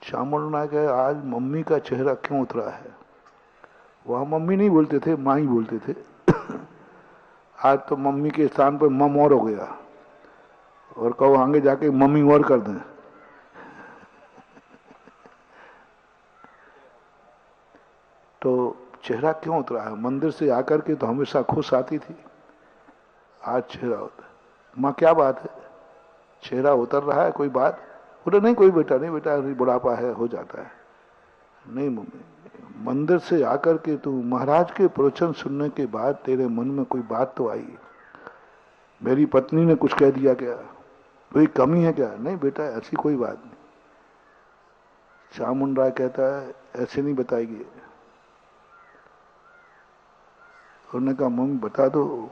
चामुंडा के आज मम्मी का चेहरा क्यों उतरा है। वहां मम्मी नहीं बोलते थे, माँ ही बोलते थे। आज तो मम्मी के स्थान पर मम और हो गया, और कहो आगे जाके मम्मी और कर दें। तो चेहरा क्यों उतरा है। मंदिर से आकर के तो हमेशा खुश आती थी, आज चेहरा होता है। माँ क्या बात है, चेहरा उतर रहा है, कोई बात। बोले नहीं कोई बेटा, नहीं बेटा, बुढ़ापा है, हो जाता है। नहीं मम्मी, मंदिर से आकर के तू महाराज के प्रवचन सुनने के बाद तेरे मन में कोई बात तो आई। मेरी पत्नी ने कुछ कह दिया क्या, कोई कमी है क्या। नहीं बेटा, ऐसी कोई बात नहीं। चामुंडा कहता है ऐसे नहीं बताएगी। उन्होंने कहा मम्मी बता दो,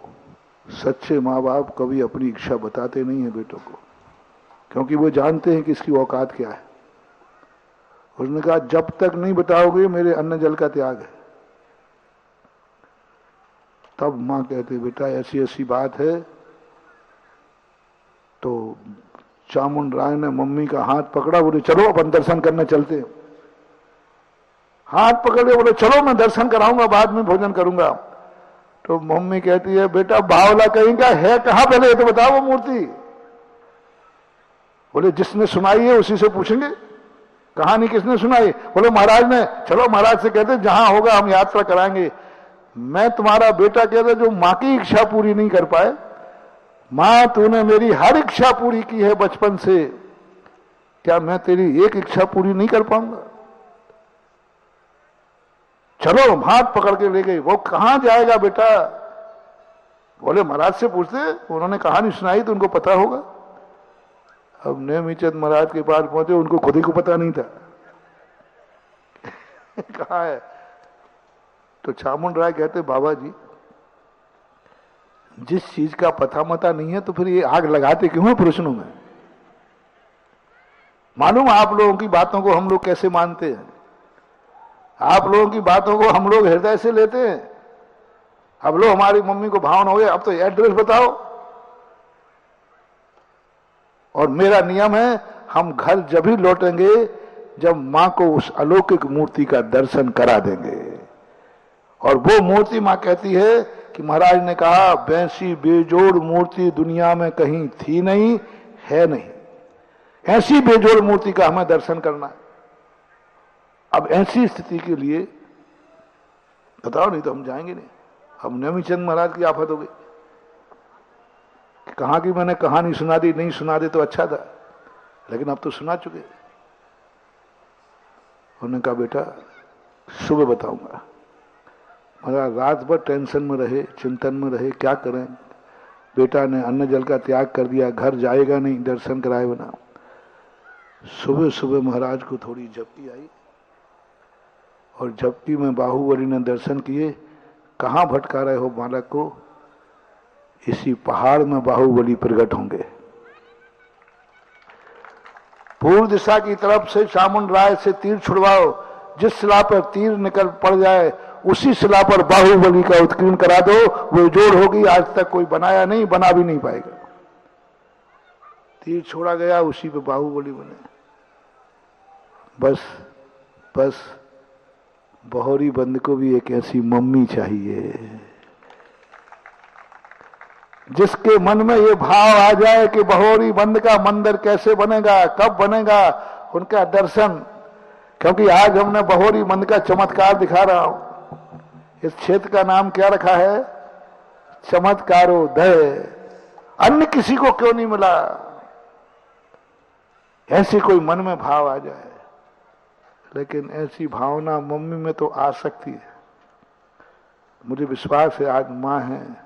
सच्चे माँ बाप कभी अपनी इच्छा बताते नहीं है बेटों को, क्योंकि वो जानते हैं कि इसकी औकात क्या है। उसने कहा जब तक नहीं बताओगे मेरे अन्न जल का त्याग है। तब मां कहती बेटा ऐसी ऐसी बात है। तो चामुंड राय ने मम्मी का हाथ पकड़ा, बोले चलो अपन दर्शन करने चलते हैं। हाथ पकड़े, बोले चलो मैं दर्शन कराऊंगा, बाद में भोजन करूंगा। तो मम्मी कहती है बेटा बावला कहीं का है कहां, पहले ये तो बताओ वो मूर्ति। बोले जिसने सुनाई है उसी से पूछेंगे, कहानी किसने सुनाई। बोले महाराज ने। चलो महाराज से कहते जहां होगा हम यात्रा कराएंगे। मैं तुम्हारा बेटा कहते जो मां की इच्छा पूरी नहीं कर पाए। मां तूने मेरी हर इच्छा पूरी की है बचपन से, क्या मैं तेरी एक इच्छा पूरी नहीं कर पाऊंगा। चलो हाथ पकड़ के ले गई। वो कहां जाएगा बेटा। बोले महाराज से पूछते, उन्होंने कहानी सुनाई तो उनको पता होगा। अब नेमीचंद महाराज के पास पहुंचे, उनको खुद ही को पता नहीं था कहा है। तो चामुंड राय कहते बाबा जी जिस चीज का पता मता नहीं है तो फिर ये आग लगाते क्यों है प्रश्नों में। मालूम आप लोगों की बातों को हम लोग कैसे मानते हैं, आप लोगों की बातों को हम लोग हृदय से लेते हैं। अब लो हमारी मम्मी को भावना हो गया, अब तो एड्रेस बताओ। और मेरा नियम है हम घर जब ही लौटेंगे जब मां को उस अलौकिक मूर्ति का दर्शन करा देंगे। और वो मूर्ति मां कहती है कि महाराज ने कहा वैसी बेजोड़ मूर्ति दुनिया में कहीं थी नहीं, है नहीं। ऐसी बेजोड़ मूर्ति का हमें दर्शन करना है। अब ऐसी स्थिति के लिए बताओ, नहीं तो हम जाएंगे नहीं। अब नेमीचंद महाराज की आफत हो गई, कहा कि मैंने कहानी सुना दी, नहीं सुना दी तो अच्छा था, लेकिन अब तो सुना चुके। उन्होंने कहा बेटा सुबह बताऊंगा। महाराज रात भर टेंशन में रहे, चिंतन में रहे, क्या करें। बेटा ने अन्न जल का त्याग कर दिया, घर जाएगा नहीं दर्शन कराए बिना। सुबह सुबह महाराज को थोड़ी झपकी आई, और झपकी में बाहुबली ने दर्शन किए। कहां भटका रहे हो बालक को, इसी पहाड़ में बाहुबली प्रकट होंगे। पूर्व दिशा की तरफ से चामुंड राय से तीर छुड़वाओ, जिस शिला पर तीर निकल पड़ जाए उसी शिला पर बाहुबली का उत्कीर्ण करा दो, वो जोड़ होगी। आज तक कोई बनाया नहीं, बना भी नहीं पाएगा। तीर छोड़ा गया, उसी पे बाहुबली बने। बस बस बहोरी बंद को भी एक ऐसी मम्मी चाहिए जिसके मन में ये भाव आ जाए कि बहोरी बंद का मंदिर कैसे बनेगा, कब बनेगा, उनका दर्शन। क्योंकि आज हमने बहोरी बंद का चमत्कार दिखा रहा हूं। इस क्षेत्र का नाम क्या रखा है, चमत्कारोदय अन्य किसी को क्यों नहीं मिला? ऐसे कोई मन में भाव आ जाए। लेकिन ऐसी भावना मम्मी में तो आ सकती है। मुझे विश्वास है आज माँ है,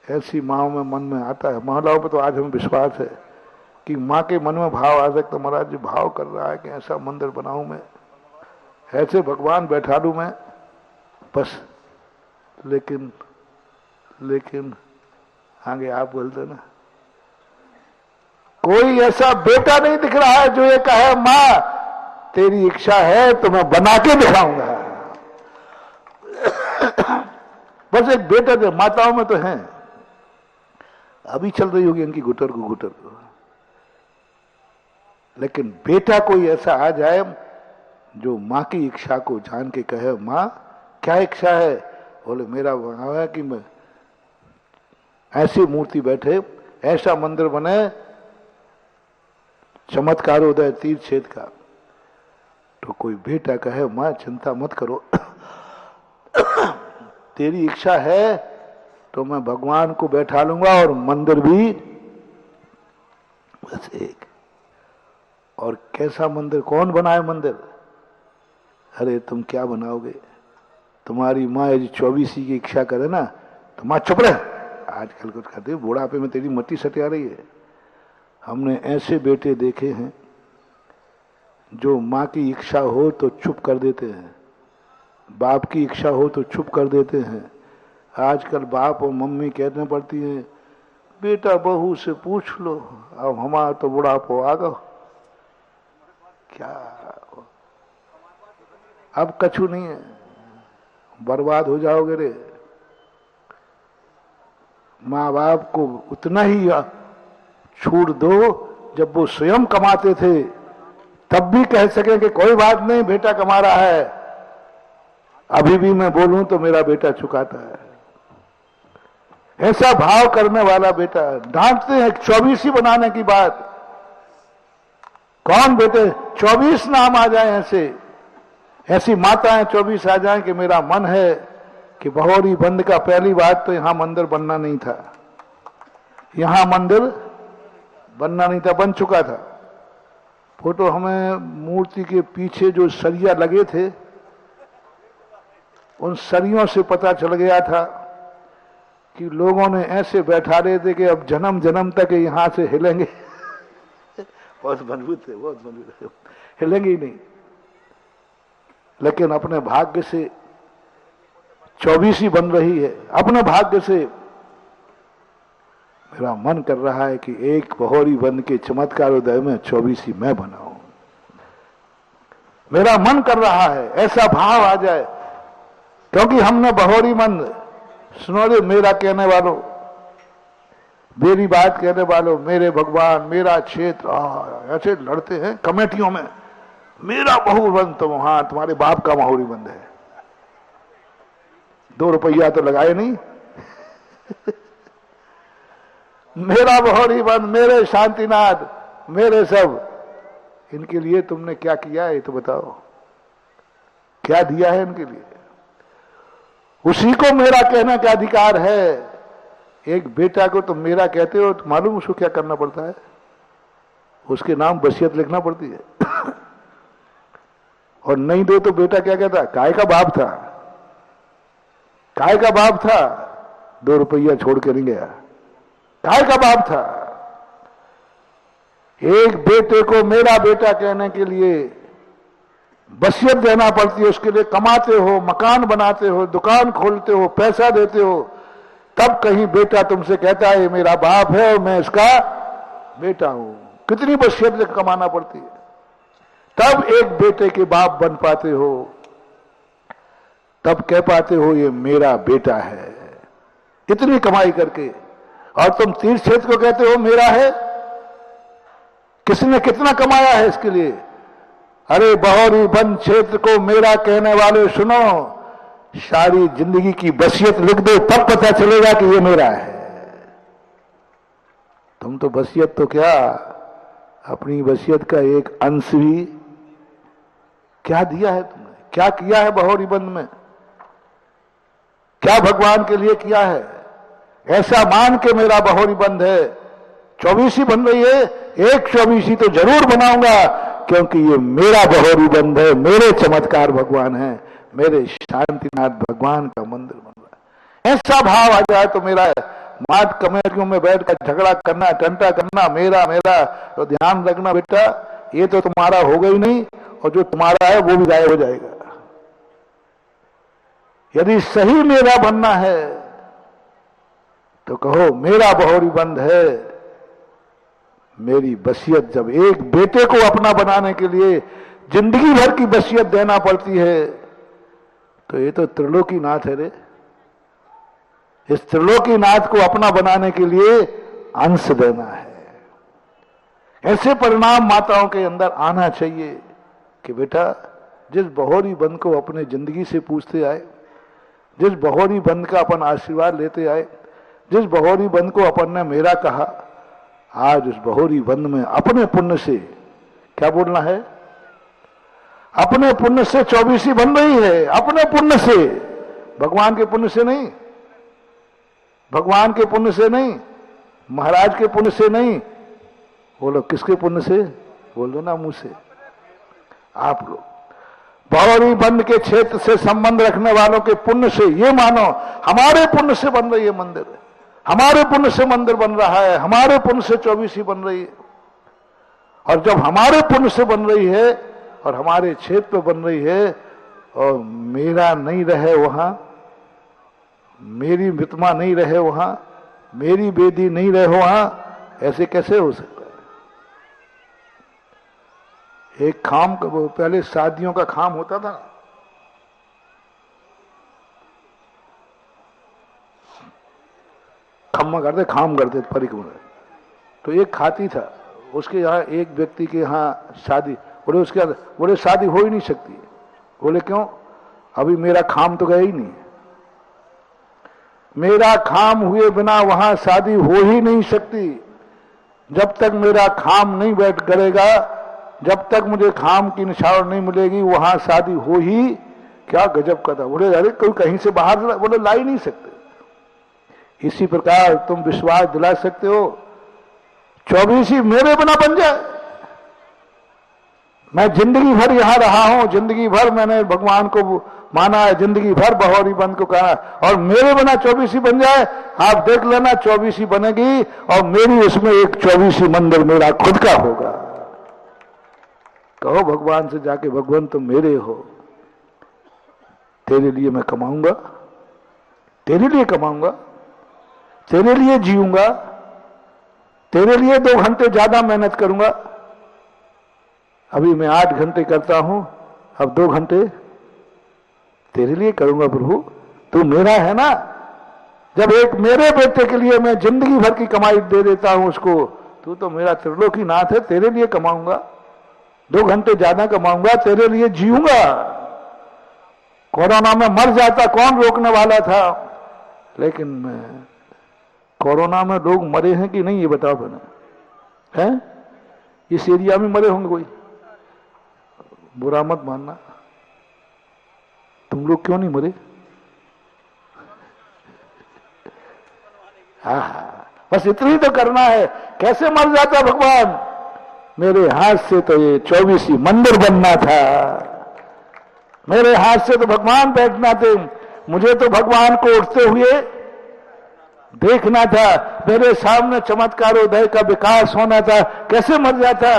ऐसी माँओं में मन में आता है। महिलाओं पे तो आज हमें विश्वास है कि माँ के मन में भाव आ सकता। महाराज जी भाव कर रहा है कि ऐसा मंदिर बनाऊं मैं, ऐसे भगवान बैठा लूं मैं, बस। लेकिन आगे आप बोलते ना, कोई ऐसा बेटा नहीं दिख रहा है जो ये कहे माँ तेरी इच्छा है तो मैं बना के दिखाऊंगा। बस एक बेटा जो माताओं में तो है, अभी चल रही होगी इनकी गुटर को, लेकिन बेटा कोई ऐसा आ जाए जो माँ की इच्छा को जान के कहे माँ क्या इच्छा है? बोले मेरा भाव है कि मैं ऐसी मूर्ति बैठे, ऐसा मंदिर बने, चमत्कारोदय तीर्थ क्षेत्र का। तो कोई बेटा कहे माँ चिंता मत करो, तेरी इच्छा है तो मैं भगवान को बैठा लूंगा और मंदिर भी। बस एक। और कैसा मंदिर? कौन बनाए मंदिर? अरे तुम क्या बनाओगे? तुम्हारी माँ यदि 24 की इच्छा करे ना तो माँ चुप रहे। आजकल कुछ कहते हैं बुढ़ापे में तेरी मट्टी सटे आ रही है। हमने ऐसे बेटे देखे हैं जो माँ की इच्छा हो तो चुप कर देते हैं, बाप की इच्छा हो तो चुप कर देते हैं। आजकल बाप और मम्मी कहने पड़ती है बेटा बहू से पूछ लो, अब हमारा तो बुढ़ापो आ गो। क्या अब कछु नहीं है, बर्बाद हो जाओगे रे। माँ बाप को उतना ही छूट दो जब वो स्वयं कमाते थे, तब भी कह सके कि कोई बात नहीं बेटा कमा रहा है, अभी भी मैं बोलूं तो मेरा बेटा चुकाता है। ऐसा भाव करने वाला बेटा। डांटते हैं 24 ही बनाने की बात। कौन बेटे 24 नाम आ जाए, ऐसी माताएं 24 आ जाएं कि मेरा मन है कि बहोरी बंद का पहली बात तो यहां मंदिर बनना नहीं था, यहां मंदिर बनना नहीं था, बन चुका था। फोटो हमें मूर्ति के पीछे जो सरिया लगे थे उन सरियों से पता चल गया था कि लोगों ने ऐसे बैठा रहे थे कि अब जन्म जन्म तक यहां से हिलेंगे। बहुत मजबूत थे, बहुत मजबूत थे, हिलेंगे ही नहीं। लेकिन अपने भाग्य से 24 ही बन रही है। अपने भाग्य से मेरा मन कर रहा है कि एक बहोरी बन के चमत्कारोदय में 24 ही मैं बनाऊं। मेरा मन कर रहा है, ऐसा भाव आ जाए। क्योंकि हमने बहोरी मन, सुनो रे मेरा कहने वालों, मेरी बात कहने वालों, मेरे भगवान, मेरा क्षेत्र, ऐसे लड़ते हैं कमेटियों में। मेरा बहोरी बंद तो वहां तुम्हारे बाप का बहोरी बंद है, 2 रुपया तो लगाए नहीं। मेरा बहोरी बंद, मेरे शांतिनाथ, मेरे सब, इनके लिए तुमने क्या किया है तो बताओ, क्या दिया है इनके लिए? उसी को मेरा कहने का अधिकार है। एक बेटा को तुम मेरा कहते हो तो मालूम उसको क्या करना पड़ता है? उसके नाम वसीयत लिखना पड़ती है। और नहीं दो तो बेटा क्या कहता? काय का बाप था, काय का बाप था, 2 रुपया छोड़ के नहीं गया, काय का बाप था। एक बेटे को मेरा बेटा कहने के लिए वसीयत देना पड़ती है, उसके लिए कमाते हो, मकान बनाते हो, दुकान खोलते हो, पैसा देते हो, तब कहीं बेटा तुमसे कहता है ये मेरा बाप है और मैं इसका बेटा हूं। कितनी वसीयत कमाना पड़ती है, तब एक बेटे के बाप बन पाते हो, तब कह पाते हो ये मेरा बेटा है, इतनी कमाई करके। और तुम तीर्थ क्षेत्र को कहते हो मेरा है, किसने कितना कमाया है इसके लिए? अरे बहोरी बंद क्षेत्र को मेरा कहने वाले सुनो, सारी जिंदगी की वसीयत लिख दो, तब पता चलेगा कि ये मेरा है। तुम तो वसीयत तो क्या, अपनी वसीयत का एक अंश भी क्या दिया है तुमने? क्या किया है बहोरी बंद में? क्या भगवान के लिए किया है? ऐसा मान के मेरा बहोरी बंद है। 24 बन रही है, एक 24 तो जरूर बनाऊंगा, क्योंकि ये मेरा बहोरी बंद है, मेरे चमत्कार भगवान है, मेरे शांतिनाथ भगवान का मंदिर बन रहा है। ऐसा भाव आ जाए तो मेरा मात कमेटियों में बैठकर झगड़ा करना, टंटा करना, मेरा मेरा, तो ध्यान रखना बेटा, ये तो तुम्हारा होगा ही नहीं, और जो तुम्हारा है वो भी गायब हो जाएगा। यदि सही मेरा बनना है तो कहो मेरा बहोरी बंद है। मेरी वसीयत, जब एक बेटे को अपना बनाने के लिए जिंदगी भर की वसीयत देना पड़ती है, तो ये तो त्रिलोकीनाथ है रे। इस त्रिलोकीनाथ को अपना बनाने के लिए अंश देना है। ऐसे परिणाम माताओं के अंदर आना चाहिए कि बेटा, जिस बहोरी बंद को अपने जिंदगी से पूछते आए, जिस बहोरी बंद का अपन आशीर्वाद लेते आए, जिस बहोरी बंद को अपन ने मेरा कहा, आज उस बहोरी बंद में अपने पुण्य से, क्या बोलना है, अपने पुण्य से 24 बन रही है। अपने पुण्य से, भगवान के पुण्य से नहीं, भगवान के पुण्य से नहीं, महाराज के पुण्य से नहीं। बोलो किसके पुण्य से? बोल दो ना मुंह से। आप लोग बहोरी बंद के क्षेत्र से संबंध रखने वालों के पुण्य से, ये मानो हमारे पुण्य से बन रही है मंदिर, हमारे पुण्य से मंदिर बन रहा है, हमारे पुण्य से 24 बन रही है। और जब हमारे पुण्य से बन रही है और हमारे क्षेत्र पे बन रही है, और मेरा नहीं रहे वहां, मेरी मितमा नहीं रहे वहां, मेरी बेदी नहीं रहे वहां, ऐसे कैसे हो सकता है? एक खाम, पहले शादियों का खाम होता था, खम्मा करते, खाम करते परिक्रमा, तो एक खाती था, उसके यहाँ एक व्यक्ति के यहाँ शादी, बोले उसके बोले शादी हो ही नहीं सकती। बोले क्यों? अभी मेरा खाम तो गया ही नहीं, मेरा खाम हुए बिना वहां शादी हो ही नहीं सकती। जब तक मेरा खाम नहीं बैठ करेगा, जब तक मुझे खाम की निशान नहीं मिलेगी, वहां शादी हो ही, क्या गजब का था। बोले अरे कोई कहीं से बाहर, बोले ला ही नहीं सकते। इसी प्रकार तुम विश्वास दिला सकते हो, 24 मेरे बिना बन जाए। मैं जिंदगी भर यहां रहा हूं, जिंदगी भर मैंने भगवान को माना है, जिंदगी भर बहोरी बंद को कहा, और मेरे बिना 24 बन जाए, आप देख लेना 24 बनेगी, और मेरी उसमें एक 24 मंदिर मेरा खुद का होगा। कहो भगवान से जाके, भगवान तुम मेरे हो, तेरे लिए मैं कमाऊंगा, तेरे लिए कमाऊंगा, तेरे लिए जीऊंगा, तेरे लिए 2 घंटे ज्यादा मेहनत करूंगा। अभी मैं 8 घंटे करता हूं, अब 2 घंटे तेरे लिए करूंगा। प्रभु तू मेरा है ना। जब एक मेरे बेटे के लिए मैं जिंदगी भर की कमाई दे देता हूं उसको, तू तो मेरा त्रिलोकीनाथ है, तेरे लिए कमाऊंगा, 2 घंटे ज्यादा कमाऊंगा, तेरे लिए जीऊंगा। कोरोना में मर जाता, कौन रोकने वाला था? लेकिन कोरोना में लोग मरे हैं कि नहीं, ये बताओ बना है? इस एरिया में मरे होंगे कोई? बुरा मत मानना, तुम लोग क्यों नहीं मरे? बस इतनी तो करना है। कैसे मर जाता भगवान? मेरे हाथ से तो ये 24 मंदिर बनना था, मेरे हाथ से तो भगवान बैठना थे, मुझे तो भगवान को उठते हुए देखना था, मेरे सामने चमत्कारोदय का विकास होना था। कैसे मर जाता?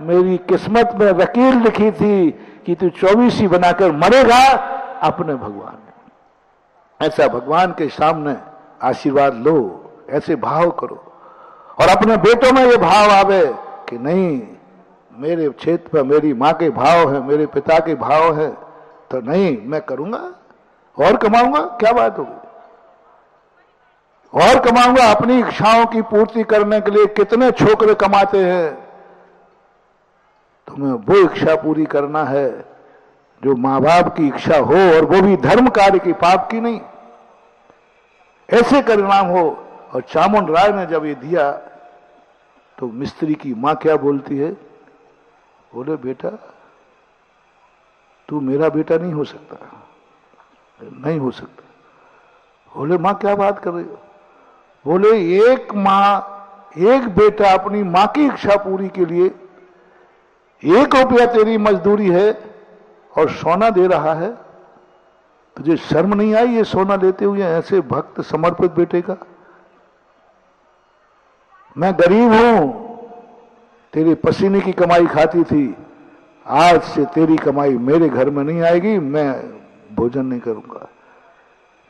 मेरी किस्मत में लकीर लिखी थी कि तू 24 बनाकर मरेगा अपने भगवान। ऐसा भगवान के सामने आशीर्वाद लो, ऐसे भाव करो, और अपने बेटों में ये भाव आवे कि नहीं, मेरे क्षेत्र पर मेरी माँ के भाव है, मेरे पिता के भाव है, तो नहीं मैं करूंगा और कमाऊंगा। क्या बात होगी? और कमाऊंगा। अपनी इच्छाओं की पूर्ति करने के लिए कितने छोकरे कमाते हैं, तुम्हें वो इच्छा पूरी करना है जो मां बाप की इच्छा हो, और वो भी धर्म कार्य की, पाप की नहीं। ऐसे परिणाम हो। और चामुंड राय ने जब ये दिया तो मिस्त्री की मां क्या बोलती है? बोले बेटा तू मेरा बेटा नहीं हो सकता, नहीं हो सकता। बोले मां क्या बात कर रही हो? बोले एक माँ, एक बेटा अपनी माँ की इच्छा पूरी के लिए 1 रुपया तेरी मजदूरी है और सोना दे रहा है, तुझे शर्म नहीं आई ये सोना लेते हुए ऐसे भक्त समर्पित बेटे का? मैं गरीब हूं, तेरे पसीने की कमाई खाती थी, आज से तेरी कमाई मेरे घर में नहीं आएगी, मैं भोजन नहीं करूंगा।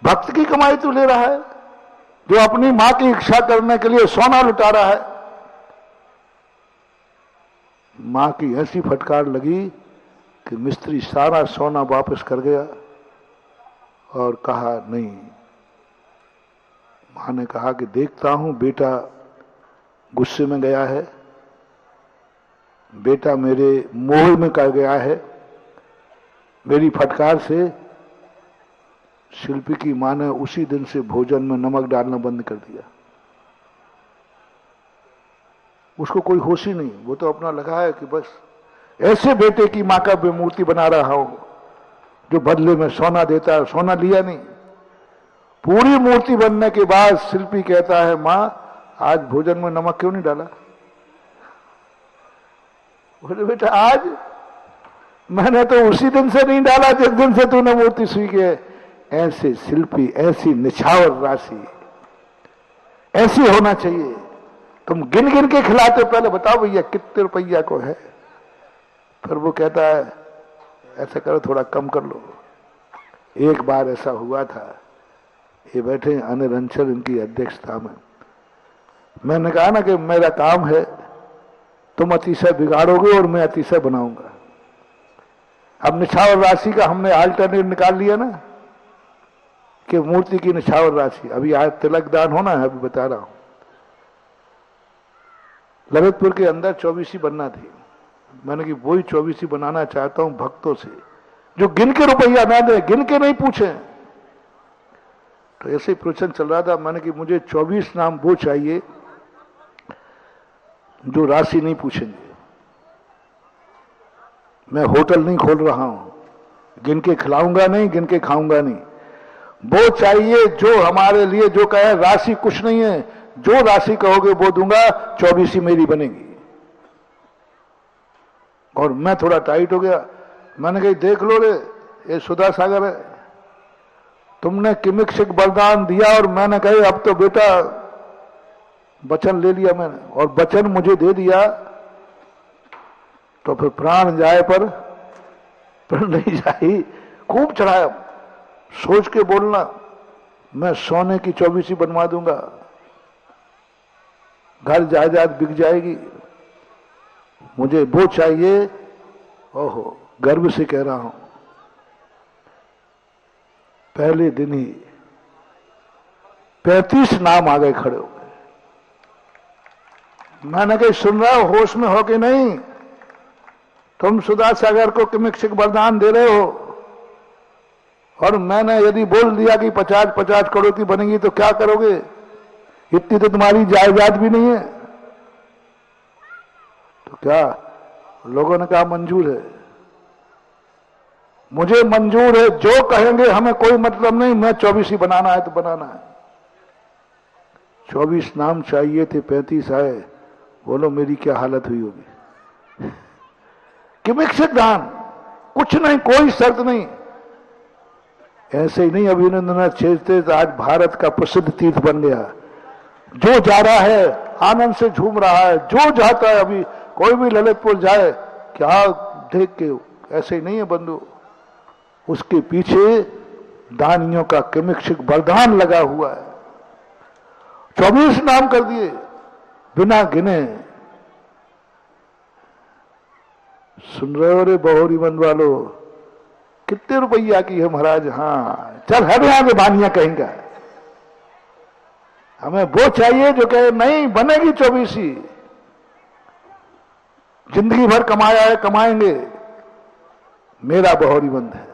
भक्त की कमाई तू ले रहा है, जो अपनी मां की इच्छा करने के लिए सोना लुटा रहा है। मां की ऐसी फटकार लगी कि मिस्त्री सारा सोना वापस कर गया और कहा नहीं। मां ने कहा कि देखता हूं बेटा गुस्से में गया है, बेटा मेरे मोह में कर गया है। मेरी फटकार से शिल्पी की मां ने उसी दिन से भोजन में नमक डालना बंद कर दिया। उसको कोई होश ही नहीं, वो तो अपना लगा है कि बस ऐसे बेटे की मां का मूर्ति बना रहा हूं जो बदले में सोना देता है। सोना लिया नहीं। पूरी मूर्ति बनने के बाद शिल्पी कहता है, मां आज भोजन में नमक क्यों नहीं डाला? बोले बेटा आज मैंने तो उसी दिन से नहीं डाला जिस दिन से तूने मूर्ति सीखी है। ऐसे शिल्पी, ऐसी निछावर राशि ऐसी होना चाहिए। तुम गिन गिन के खिलाते, पहले बताओ भैया कितने रुपया को है, फिर वो कहता है ऐसा करो थोड़ा कम कर लो। एक बार ऐसा हुआ था, ये बैठे अनिल अंचल इनकी अध्यक्षता में, मैंने कहा ना कि मेरा काम है, तुम अतिशय बिगाड़ोगे और मैं अतिशय बनाऊंगा। अब निछावर राशि का हमने अल्टरनेट निकाल लिया ना कि मूर्ति की निछावर राशि। अभी आज तिलक दान होना है, अभी बता रहा हूं। ललितपुर के अंदर 24 बनना थी। मैंने कि वही 24 बनाना चाहता हूं भक्तों से जो गिन के रुपया ना दे, गिन के नहीं पूछे। तो ऐसे ही प्रवचन चल रहा था। मैंने कि मुझे 24 नाम वो चाहिए जो राशि नहीं पूछेंगे। मैं होटल नहीं खोल रहा हूं, गिन के खिलाऊंगा नहीं, गिन के खाऊंगा नहीं। वो चाहिए जो हमारे लिए जो कहे राशि कुछ नहीं है, जो राशि कहोगे वो दूंगा, 24 मेरी बनेगी। और मैं थोड़ा टाइट हो गया। मैंने कही देख लो रे, ये सुधा सागर है, तुमने किमिक्षिक वरदान दिया और मैंने कही अब तो बेटा वचन ले लिया मैंने, और वचन मुझे दे दिया तो फिर प्राण जाए पर प्राण नहीं जाए। खूब चढ़ाया, सोच के बोलना, मैं सोने की 24 बनवा दूंगा, घर जायदाद बिक जाएगी, मुझे वो चाहिए। ओहो, गर्व से कह रहा हूं, पहले दिन ही 35 नाम आ गए खड़े हो गए। मैंने कही सुन रहा हो, होश में हो कि नहीं? तुम सुधा सागर को किमिक्षिक वरदान दे रहे हो और मैंने यदि बोल दिया कि 50-50 करोड़ की बनेगी तो क्या करोगे? इतनी तो तुम्हारी जायदाद भी नहीं है। तो क्या लोगों ने कहा मंजूर है। मुझे मंजूर है, जो कहेंगे हमें कोई मतलब नहीं, मैं 24 बनाना है तो बनाना है। 24 नाम चाहिए थे, 35 आए। बोलो मेरी क्या हालत हुई होगी? किमिक्षिक दान, कुछ नहीं, कोई शर्त नहीं। ऐसे ही नहीं, अभिनंदन छेड़ते आज भारत का प्रसिद्ध तीर्थ बन गया। जो जा रहा है आनंद से झूम रहा है, जो जाता है, अभी कोई भी ललितपुर जाए क्या देख के, ऐसे ही नहीं है बंधु, उसके पीछे दानियों का किमिक्षिक वरदान लगा हुआ है। 24 नाम कर दिए बिना गिने। सुन रहे हो रे बहोरी बंद वालों, कितने रुपया की है महाराज? हाँ चल हट यहां के बानिया कहेंगे। हमें वो चाहिए जो कहे नहीं बनेगी 24, जिंदगी भर कमाया है, कमाएंगे। मेरा बहोरी बंद है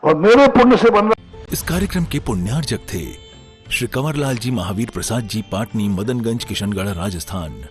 और मेरे पुण्य से बन रहा। इस कार्यक्रम के पुण्यार्जक थे श्री कंवरलाल जी महावीर प्रसाद जी, पाटनी, मदनगंज, किशनगढ़, राजस्थान।